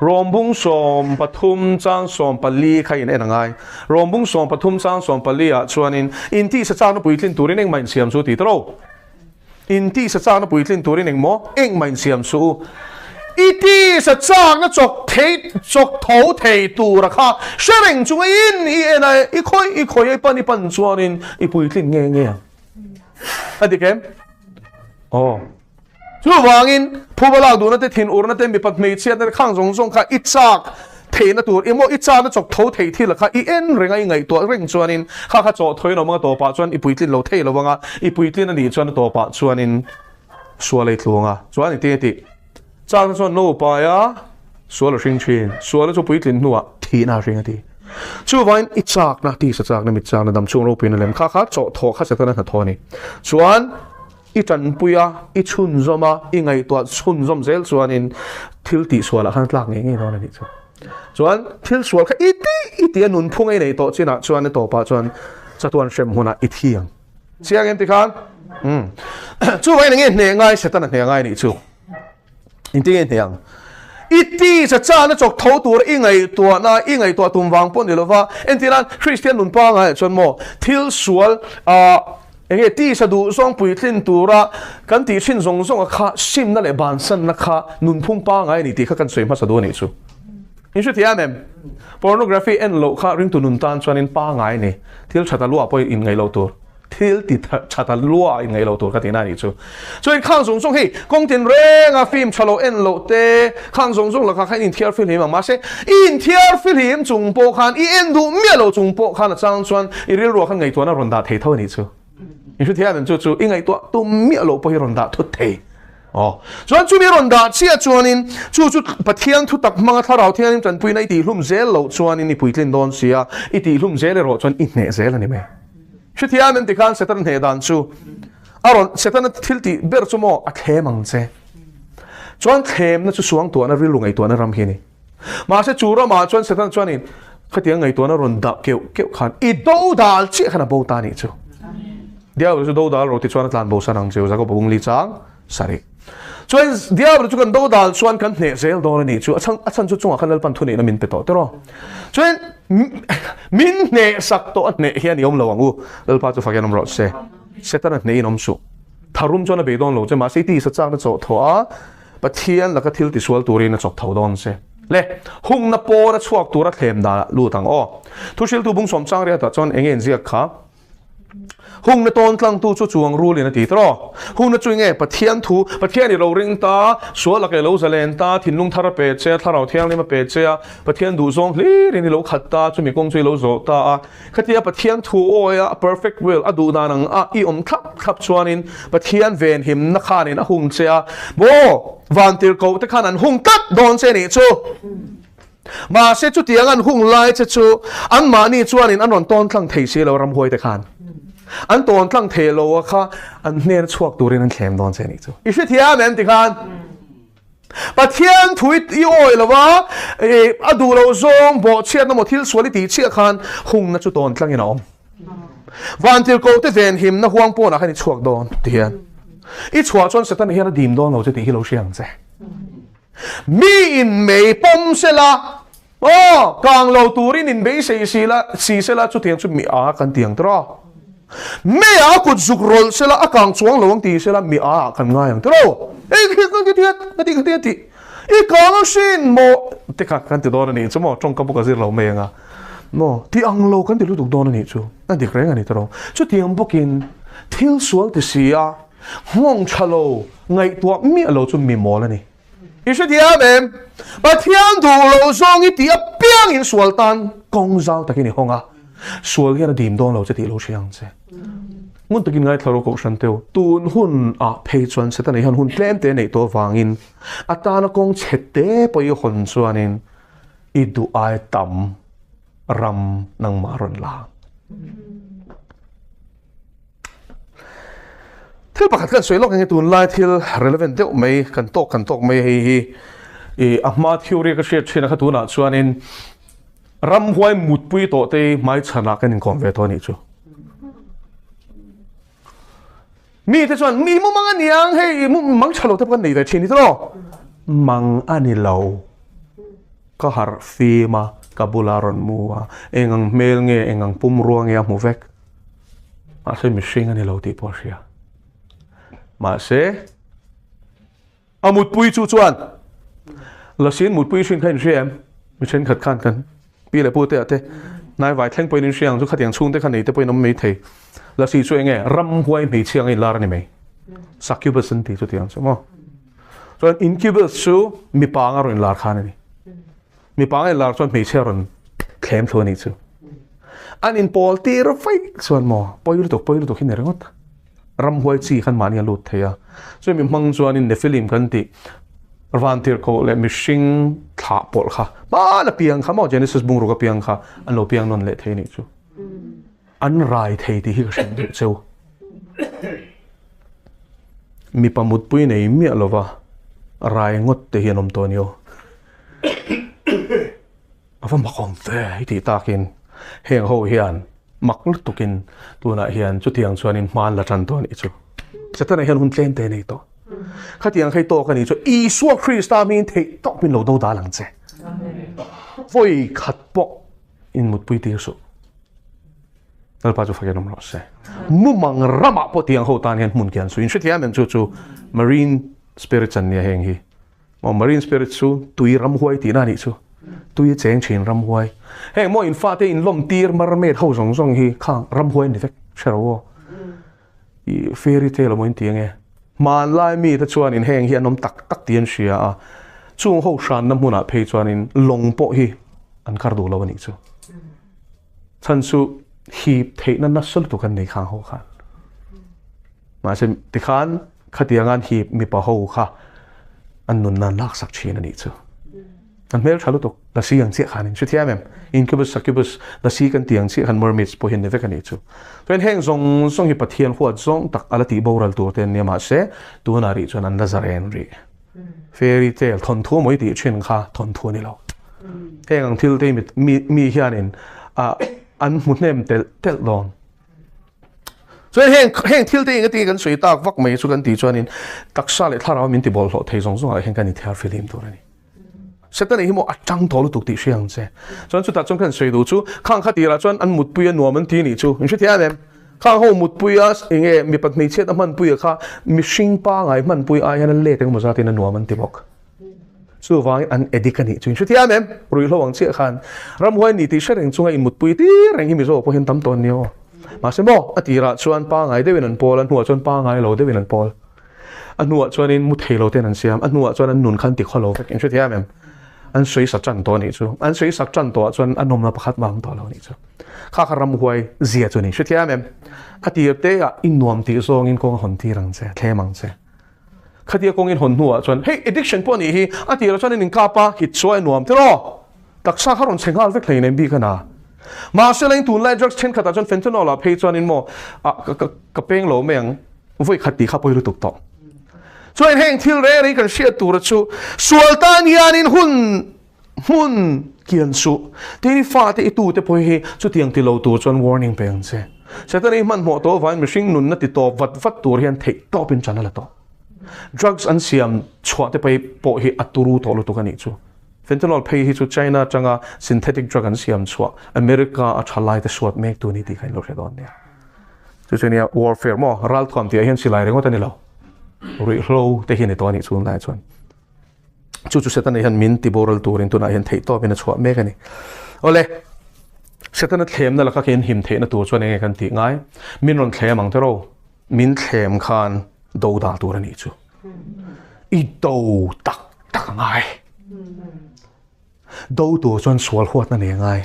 rombung som pathum chang som pali kha in enangai rombung som pathum chang som pali a chuanin in ti sa chang na puitlin turin eng main siam chu ti tro in ti sa chang na puitlin turin eng mo eng main siam su iti sa chang na chok tho thei tu ra kha shereng chung in I ena I khoi ai pan chuanin I puitlin nge adikem chu wangin phubala du na te thin ur na te mi pat mei chiat na khang zong kha I chak thei na tur emo I cha na chok tho thei thil kha I en rengai ngai to reng chuanin kha cho thoi no ma to pa chuan I puitlin lo thei lo wanga I puitlin ani chuan to pa chuanin sualei thlunga chuan ti chang na chuan no pa ya sual ring chin sual chu puitlin nuwa thi na ring ati chu wain I chak na ti sa chak na mi chang na dam chung ro pin lem kha cho tho kha se ta na tho ni chuan I chan puya I chun zoma I ngai to chun zom zel chuan in thil ti suala khan tlak nge don ani chu chuan thil sual kha iti nun phung ai nei to china chuan to pa chuan chatuan shem huna I thiang chiang em ti khan chu wain nge ngai se ta na ngai ni chu in ti nge thiang iti sa cha na chok tho tur I ngai to tum wang pon ni lova entinan Christian nun pa ngai chuan mo thil sual enge ti sa du song pui thlin tura kan ti thin zong kha sim na le ban san na kha nun phung pa ngai ni ti kha kan soi ma sa do ni chu in shu thia mem pornography en lo kha ring tu nun tan chuan in pa ngai ni thil chata lua poi in ngai lo tur thil ti chata lua in ngai lo tur ka ti na ni chu in khang zong hi kong tin renga film chalo en lo te khang zong la kha khain in thiar film ma se in thiar film chung po khan I en du me lo chung po khan chang chuan I ril ro khan ngai to na ron da thei tho ni chu in shu thia men chu ingai to mi lo po hi ron da thu thei chuan chu mi ron da chia chuan in chu pathian thu tak manga tharau thian chan pui nai ti hlum zel lo chuan in I puitlin don sia I ti hlum zel ro chuan I hne zel ani me shu thia men ti khan setan hne dan chu aron setan thil ti ber chu mo a themang che chuan them na chu suang to na rilungai to na ram hi ni ma se chu ra ma chuan setan chuan in khatiang ngai to na ron da keu khan I do dal chi khana bo ta ni chu dia so do dal ro ti chuan tlan bo sanang chu za ko bung li chang sari cho nên diablo chú cần đâu đal chuan kan nhẹ zel đó này chú achang chú chung à khăn lal pan thu này nó min pe to thế rồi cho nên min nhẹ sắc to nhẹ hiền yom lo angu lal pa chú phải cái rồi se ta nhẹ nom su tharum cho nó bị đòn lo chứ mà sẽ đi sát nó chỗ thua bắt thiên là cái thiếu tỷ sual turi nó chọc thầu đòn se le hung na po na chuak tura thlem da lu tang o thu sil tu bung som chang ria ta chon engen zia kha hung na ton tlang tu chu chuang ru le na ti tro hung na chui nge pathian ni ro ring ta so la ke lo zalen ta thin lung thara pe che tharau thiang ni ma pe che pathian du zong li ri ni lo khat ta chu mi kong chui lo zo ta khatia pathian thu o ya perfect will adu na nang a I om khap chuanin pathian ven him na khanin a hung che bo van tir ko te khanan hung tat don se ni chu mà sẽ chút tiếng ăn hung lai chứ chú ăn mà ni chuan in ăn còn tôn thằng thầy sĩ lâu Ramhuai te khan ăn tôn thằng thầy lâu kha ăn nên chuộc tụi anh khem đón thế này chú ý sẽ thiam em te khan bà thiên thui oi là vả adu lâu zong bộ chết nó một thiếu số đi chết khan hung nó chú tôn thằng như nào van til câu te ven him na huang po na khan chuộc đón thian ít chuộc chọn sẽ tan hiền nó dim đón lâu chứ thì lâu xiang chứ mi in mei pom se la càng lâu turin in bei se la chu tiang chu mi a kan tiang tro me a kut zuk rol se la akang chuang lawang ti se la mi a kan nga yang tro ti I kang sin mo te ka kan ti don ni chu mo trong ka bu ka zir lo me nga no ti ang lo kan ti lu tuk don ni chu kan ti kreng ani tro chu tiang bukin thil sual ti sia ngong chalo ngai tua mi lo chu mi mo la ni ý sẽ thiam em, bà thiên thủ lâu zong ý tiệp biang in sual tan công giao ta cái này không à, sual cái là điểm đón lâu sẽ tiệp lâu xiang chứ, muốn ta cái ngay thầu cổ sản tiêu, tuôn hun à pay chuan sẽ ta này hun claim thế này to vàng in, à ta nó công chết thế bây giờ hun chuan in, ít du ai tầm ram nang maron la. Thil pakhat kan soilok nge tun lai thil relevant deuh mai kan tok mai hi ahma theory ka share china kha tuna chuanin Ramhuai Mutpui to te mai chana kan in konve to ni chu mi te chuan mi mo mang aniang hei mo mang chalo te kan nei da chini to mang ani lo ka har fi ma kabularon muwa engang mel nge engang pum ruang ya mu vek ma se mi sing ani lo ti po sia mà sẽ Mutpui chu chuan Lasi Mutpui xin khen em mình xin khát khan kan bi le pu te ate nai vai thleng poin siang chu khatiang chung te khan nei te poin nom mei thei Lasi chu enge Ramhuai mei chiang in lar ni mei Succubus an ti chu tiang chu mo so Incubus chu mi pa nga ron lar khan ni mi pa nga lar chuan mei che ron khem thlo ni chu an in pol ti ro fai chuan mo poilu to hin rengot Ramhuai chi khan mani lut theya so mi mang chuan in the film kan ti van tir ko le mishing tha pol kha ba la piang kha mo Genesis bung ro ka piang kha an lo piang non le the ni chu an rai thei ti hi ka shin de chu mi pa Mutpui nei mi alova rai ngot te hianom tonio afa ma khom ve ti takin heng ho hian mak lu tukin tuna hian chu tiang chuanin man la than ton I chu chata na hian hun tlen te nei to khatiang khai to ka ni chu I suak Krista min thei to pin lo do da lang che voi khat po in Mutpui ti su dal pa chu fa genom lo se mu mang rama po tiang ho tan hian mun kian su in shithiam en chu marine spirit an nia heng hi mo marine spirit chu tui Ramhuai ti na ni chu tui cheng chin Ramhuai heng mo in fa te in lom tir marmet ho zong hi khang Ramhuai ni vek chero I fairy tale mo in tiang e man lai mi ta chuan in heng hi anom tak tian sia a chung ho shan na hmuna phei chuan in long po hi an khar du lo ni chu chan chu hi theina na sul tu kan nei khang ho khan ma se ti khan khatiangan hi mi pa ho kha an nun na lak sak chin ani chu an mel chalu to Lasi ang chi khanin chu thiam em Incubus Succubus Lasi kan tiang chi khan mermaids po hin ne vek ani chu pen heng zong hi pathian huat zong tak alati boral tur ten ne ma se tu na ri chuan an lazaren ri fairy tale thon thu moi ti chin kha thon thu ni lo heng ang thil te mi hianin an mu nem tel don 所以heng thil te inga ti kan sui tak vak mai chu kan ti chuan in taksa le thlara min ti bol hlo thei zong zong a heng kan ni thar film tur ani setan hi mo atang tolu tuk ti hriang che chuan chu ta chuan kan sui du chu khang kha ti ra chuan an mutpui an nuam an ti ni chu in hri thia mem khang ho mutpui a inge mi pat nei chet Hmanpui kha mi hring pa ngai Hmanpui a hian le teng mo za tin an nuam an ti bok chu wang an edikani chu in hri thia mem rui hlo wang che khan Ramhuai ni ti shereng chunga in mutpui ti reng hi mi zo po hin tam ton nio mà xem bo atira chuan pa ngai devin an pol an nuwa chuan pa ngai lo devin an pol an nuwa chuan in mu thei lo ten an siam an nuwa chuan an nun khan ti kholo vek in hria mem an sui sa chan to ni chu an sui sak chan to chuan an nom na pakhat wang to lo ni chu kha kha Ramhuai zia chu ni hria mem atir te a in nuam ti zong in kong hon ti rang che thlemang che khatia kong in hon nuwa chuan hey addiction po ni hi atira chuan in kapa hit choi nuam te ro taksa kharon chengal vek lein em bi kana mà sẽ lên tụi lại drugs trên khát chọn fentanyl là phê chọn in mo cái beng lỗ mèng với khát đi khát bôi lụt tọt cho nên heng thiêu rẻ đi cần xia tụi đó chú sultan yan in hun kian su thì pha thì tụi thì bôi he chú tiếng thì lâu tụi chọn warning beng chứ sẽ tới đây mình mua tàu vài machine nun nó thì tàu vật tụi hiện thấy tàu bên chân là tàu drugs anh xem chọn thì bôi bôi he aturu tàu lụt cái này chú fentanyl phei hi chu China changa synthetic drug an siam chua America a thalai te suat mek tu ni ti khain lo redon ne chu chunia warfare mo ral thom ti hian silai rengo tani lo ri hlo te hin to ni chun lai chuan chu setan hian min ti boral turin tuna hian thei to bena chua mek ani ole setan thlem na la kha ken him the na tu chuan nge kan ti ngai min ron thlem ang te ro min thlem khan do da tur ani chu I do tak ngai đâu tụi chuan sual huat na nei ngai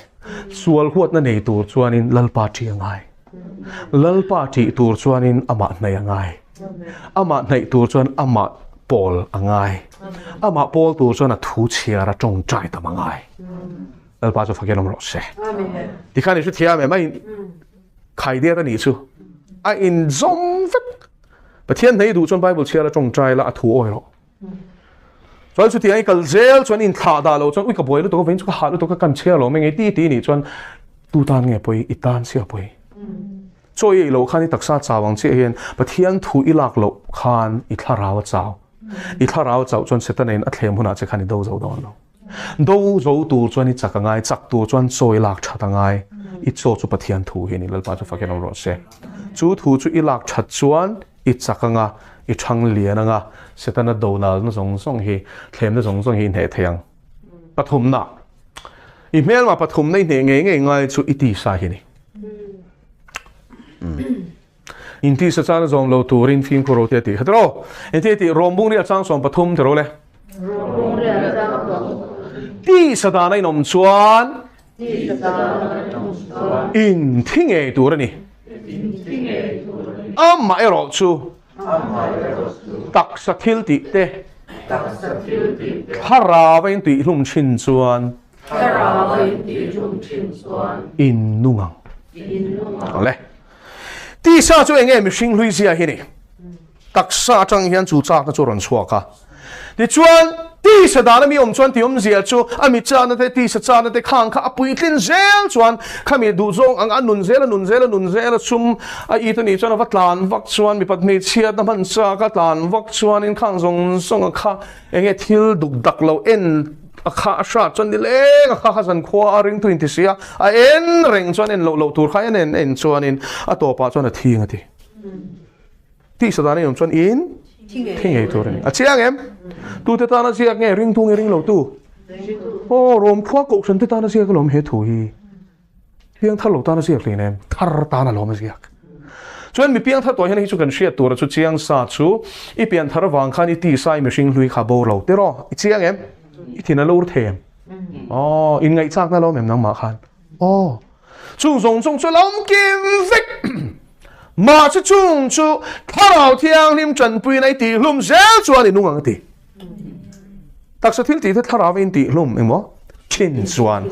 sual huat na nei tur chuan in lalpa thi ngai lalpa thi tur chuan in ama nei ngai ama nei tur chuan ama pol angai ama pol tur chuan a thu chiara tong trai ta mangai lalpa chu fakelom ro se ti khani chu thia me mai khai dia ta ni chu a in zom vet pathian nei du chuan bible chiara tong trai la a thu oi ro chuan chu ti ai kal zel chuan in thla da lo chuan ui ka boi lo to vein chu ka ha lo to ka kan chhe lo me ngai ti ni chuan tu tan nge poi itan sia poi choi lo khan i taksa chawang che hian pathian thu ilak lo khan I thlaraw chaw chuan setan in a thlem huna che khan I do zo don lo do zo tu chuan I chak angai chak tu chuan choi lak that angai I cho chu pathian thu hi ni lalpa chu fakenom ro se chu thu chu I lak that chuan I chak anga I thang lian anga setana donal na zong zong hi thlem na zong zong hi ne theyang pathum na I mel ma pathum nei ne nge ngai chu I ti sa hi ni in ti sa chana zong lo turin film ko ro te ti hadro in ti rombung ri achang som pathum te ro le rombung ri achang ti sa da nai nom chuan in thing e tur ni am ma ero chu taksa thil ti te thara vein ti hlum chin chuan in nungang ole ti sa chu enge mi hring hlui zia hi ni taksa chang hian chu chak na chu ron chhuaka ti chuan ti sa da na mi chuan ti zia chu ami cha na te ti sa cha na te khang kha apui tlin zel chuan khami du zong ang nun zel chum a I to ni chuan vatlan vak chuan mi pat me chiat na man cha ka tlan vak chuan in khang zong song kha enge thil duk dak lo en a kha sha chuan ni le a kha zan khwa ring 20 sia a en reng chuan en lo tur kha en chuan in a to pa chuan a thing ati ti sa da na chuan in thing ei tur ni a chiang em tu te ta na sia nge ring tu nge ring lo tu o rom khwa ko san te ta na sia ka lom he thu hi piang thar lo ta na sia klin em thar ta na lom sia chuan mi piang thar to hian hi chu kan hriat tur chu chiang sa chu I pian thar wang khan I ti sai machine hlui kha bo lo te ro I chiang em I thina lo them in ngai chak na lo mem nang ma khan chung zong chung chu lom kim vek mà chứ chung chu thao thiang lim trần pui này tì lum zel chuan I nungang ti tak sa thil ti the thara vein ti lum emo chin chuan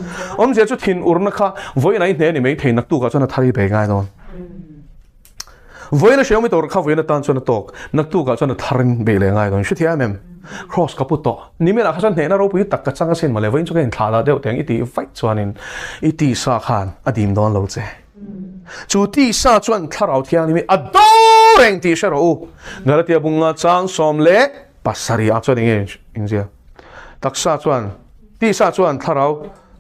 je chu thin urna kha voi nai ne ni mei thein nak tu ka chuan thari be ngai don voi na xiaomi tor kha voi na tan chuan tok nak tu ka chuan tharin be le ngai don shithia mem cross ka put to ni me la kha chuan ne na ro pui tak ka changa sen ma le vein chu ken thla da deuh teng I ti fight chuan in I ti sa khan adim don lo che chú ti sa chuan tharau thiang mi ado reng ti sha ro ngala tia bunga chang som le pasari a chuan nge injia taksa chuan ti sa chuan tharau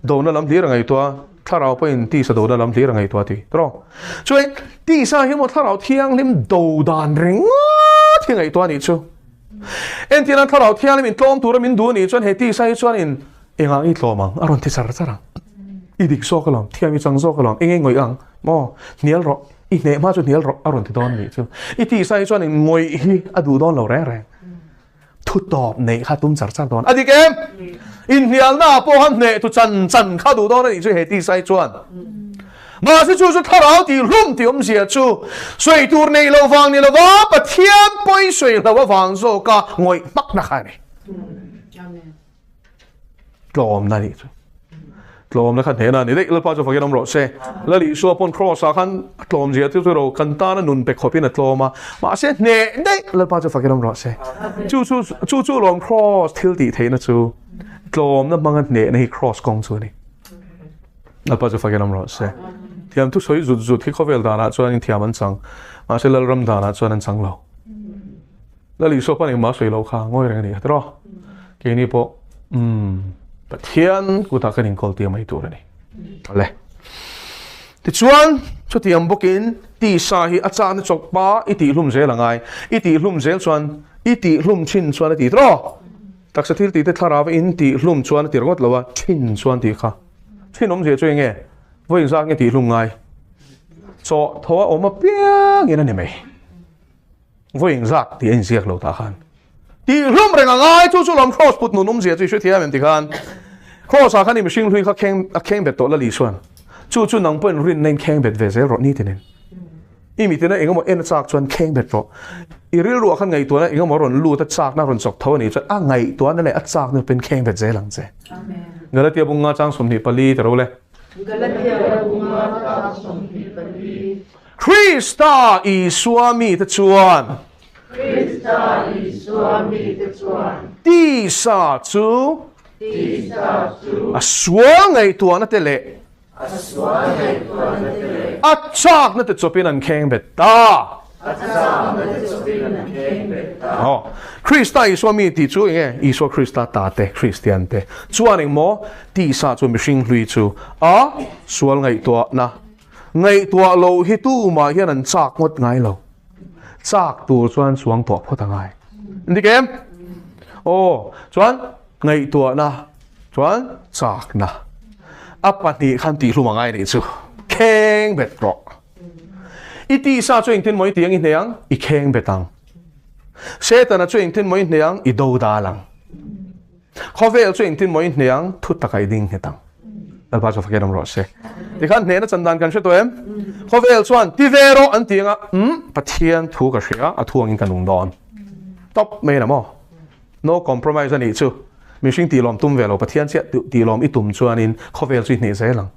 do na lam dir ngai to tharau pain ti sa do na lam dir ngai to ti tro chui ti sa hi mo tharau thiang lim do dan reng thi ngai to ni chu en ti na tharau thiang lim tlom tur min du ni chuan he ti sa hi chuan in engang I tlomang aron ti sar charang idik so kalong thiam mi chang so kalong enge ngoi ang mo nial ro I ne ma chu nial ro aron ti don ni chu I ti sa hi chuan in ngoi hi adu don lo reng reng thu top ne kha tum char char don adik em in nial na po han ne tu chan chan kha du don ni chu he ti sai chuan mà sẽ chú chú tháo áo thì lùm thì ông sẽ chú suy tour này lâu vàng này là võ bát thiên bơi suy là võ vàng số cả ngồi mắc na khai này lom này chú lom nó khăn thế nào này đấy là bao giờ phải cái nông lộ xe là lý số pon cross à khăn lom gì thì rồi khăn ta nó nôn bẹt copy nó lom mà sẽ nè đấy là bao giờ phải cái nông lộ xe chú lom cross thiếu tí thế nó chú lom nó mang nè này cross công chú này là bao giờ phải cái nông lộ xe thiam tu soi rụt rụt khi có về đàn cho anh thiam anh chẳng mà sẽ là ram đàn cho anh chẳng lâu là lý số bao nhiêu mà soi lâu khang ngồi cái này đó cái này bộ bát thiên của ta cái này có tiền mấy tuổi này lẽ thì chuan cho tiền bốc in tỷ sa hi achan chọc ba ít tỷ lum dễ là ngay ít tỷ lum dễ chuan ít tỷ lum chin chuan tỷ đó đặc sắc thì tỷ thara với in tỷ lum chuan tỷ rót lâu chin chuan tỷ kha chin ông dễ chơi nghe với ra nghe tỷ lum ngay cho thua ông mà bia nghe này mày với ra tỷ anh giết lâu ta khan tỷ lum rồi ngay chú làm cross put nôm dễ chơi thiam em tỷ khan cross à khan ni machine hui kha keng bet to la li chuan chú nang pen rin nên keng bet về dễ rót ní thế nên ý mi thế này anh em en chak chuan keng bet ro I real ro khan ngai to na anh em ron lu ta chak na ron chok tho ni chuan a ngai to na le a chak na pen keng bet dễ lang che amen ngalatia bunga chang som ni pali taro le Krista I Swami te chuan Ti sa chu a suang ngai to na te le a chak na te chopin an keng bet ta Krista I Swami ti chu nge I so Krista ta te Christian te chuan eng mo ti sa chu mishing hlui chu a sual ngai to na ngai to lo hi tu ma hian an chak ngot ngai lo chak tu chuan suang to phot angai ndi kem chuan ngai to na chuan chak na apani khan ti hlum angai ni chu keng bet ro iti sa chu ingtin moi tiang in neang I keng betang Satan chu ingtin moi neang I do da lang khovel chu ingtin moi neang thu takai ding hetang al ba chu fakedam ro se ti khan ne na chandan kan she to em khovel chuan ti vero an tinga pathian thu ka hria a thuang in kanung don top me na mo no compromise ani chu mishing ti lom tum velo pathian che ti lom I tum chuan in khovel chu ne ze lang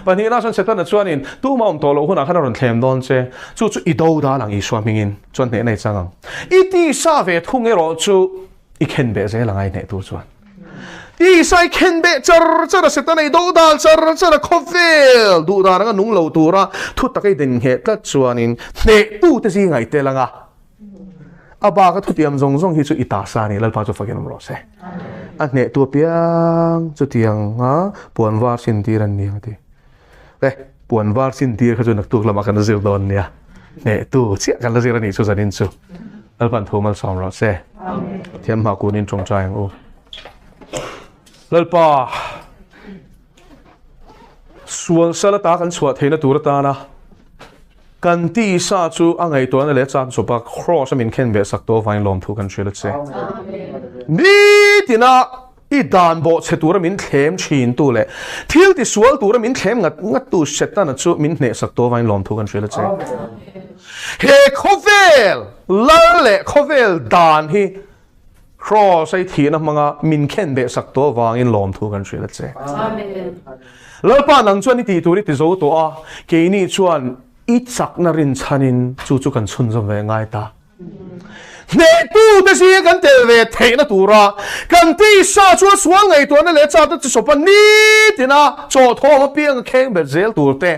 but he nasan setan na chuan in tu maum to lo huna khana ron thlem don che chu I do da lang I swaming in chuan ne nei changang I ti sa ve thung e ro chu I khen be ze langai ne tu chuan I sai khen be char setan ei do dal char khofel du da nga nung lo tu ra thu takai den he ta chuan in ne tu te si ngai te langa aba ka thu tiam zong zong hi chu I ta sa ni lal pa chu fakin ro se a ne tu piang chu tiang ha puan war sin ti ran ni ati puan var sin tir kha chu nak tuk lama kan zir don nia ne tu chia kan zir ani chu zanin chu alpan thomal som ro se amen thiam ma ku nin chong chang o lalpa sual sala ta kan chhuat theina tur ta na kan ti sa chu angai to na le chan so pa cross min khen be sak to vain lom thu kan shela che ni tina I dan bo che tur min thlem chin tu le thil ti sual tur min thlem ngat tu seta na chu min ne sak to vain lom thu kan shela che he khovel le khovel dan hi cross ai thi na manga min khen be sak to wang in lom thu kan shela che amen lalpa nang chuan ni ti turi ti zo to a ke ni chuan I chak na rin chanin chu kan chun zo ve ngai ta ne tu te si kan tel ve theina tura kan ti sa chu suang ngai to na le cha ta so pa ni tina cho tho ma piang kheng be zel tur te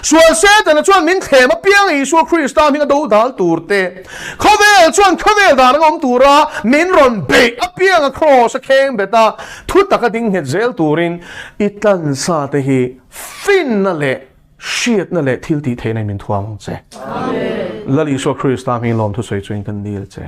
sual se ta na chuan min the ma piang i su Krista min do dal tur te khovel chuan khovel da ngom tura min ron be a piang a cross a kheng be ta thu ta ka ding he zel turin itan sa te hi fin na le shit na le thil ti the na min thuang che amen lali so Krista min lom thu soi chuin kan nil che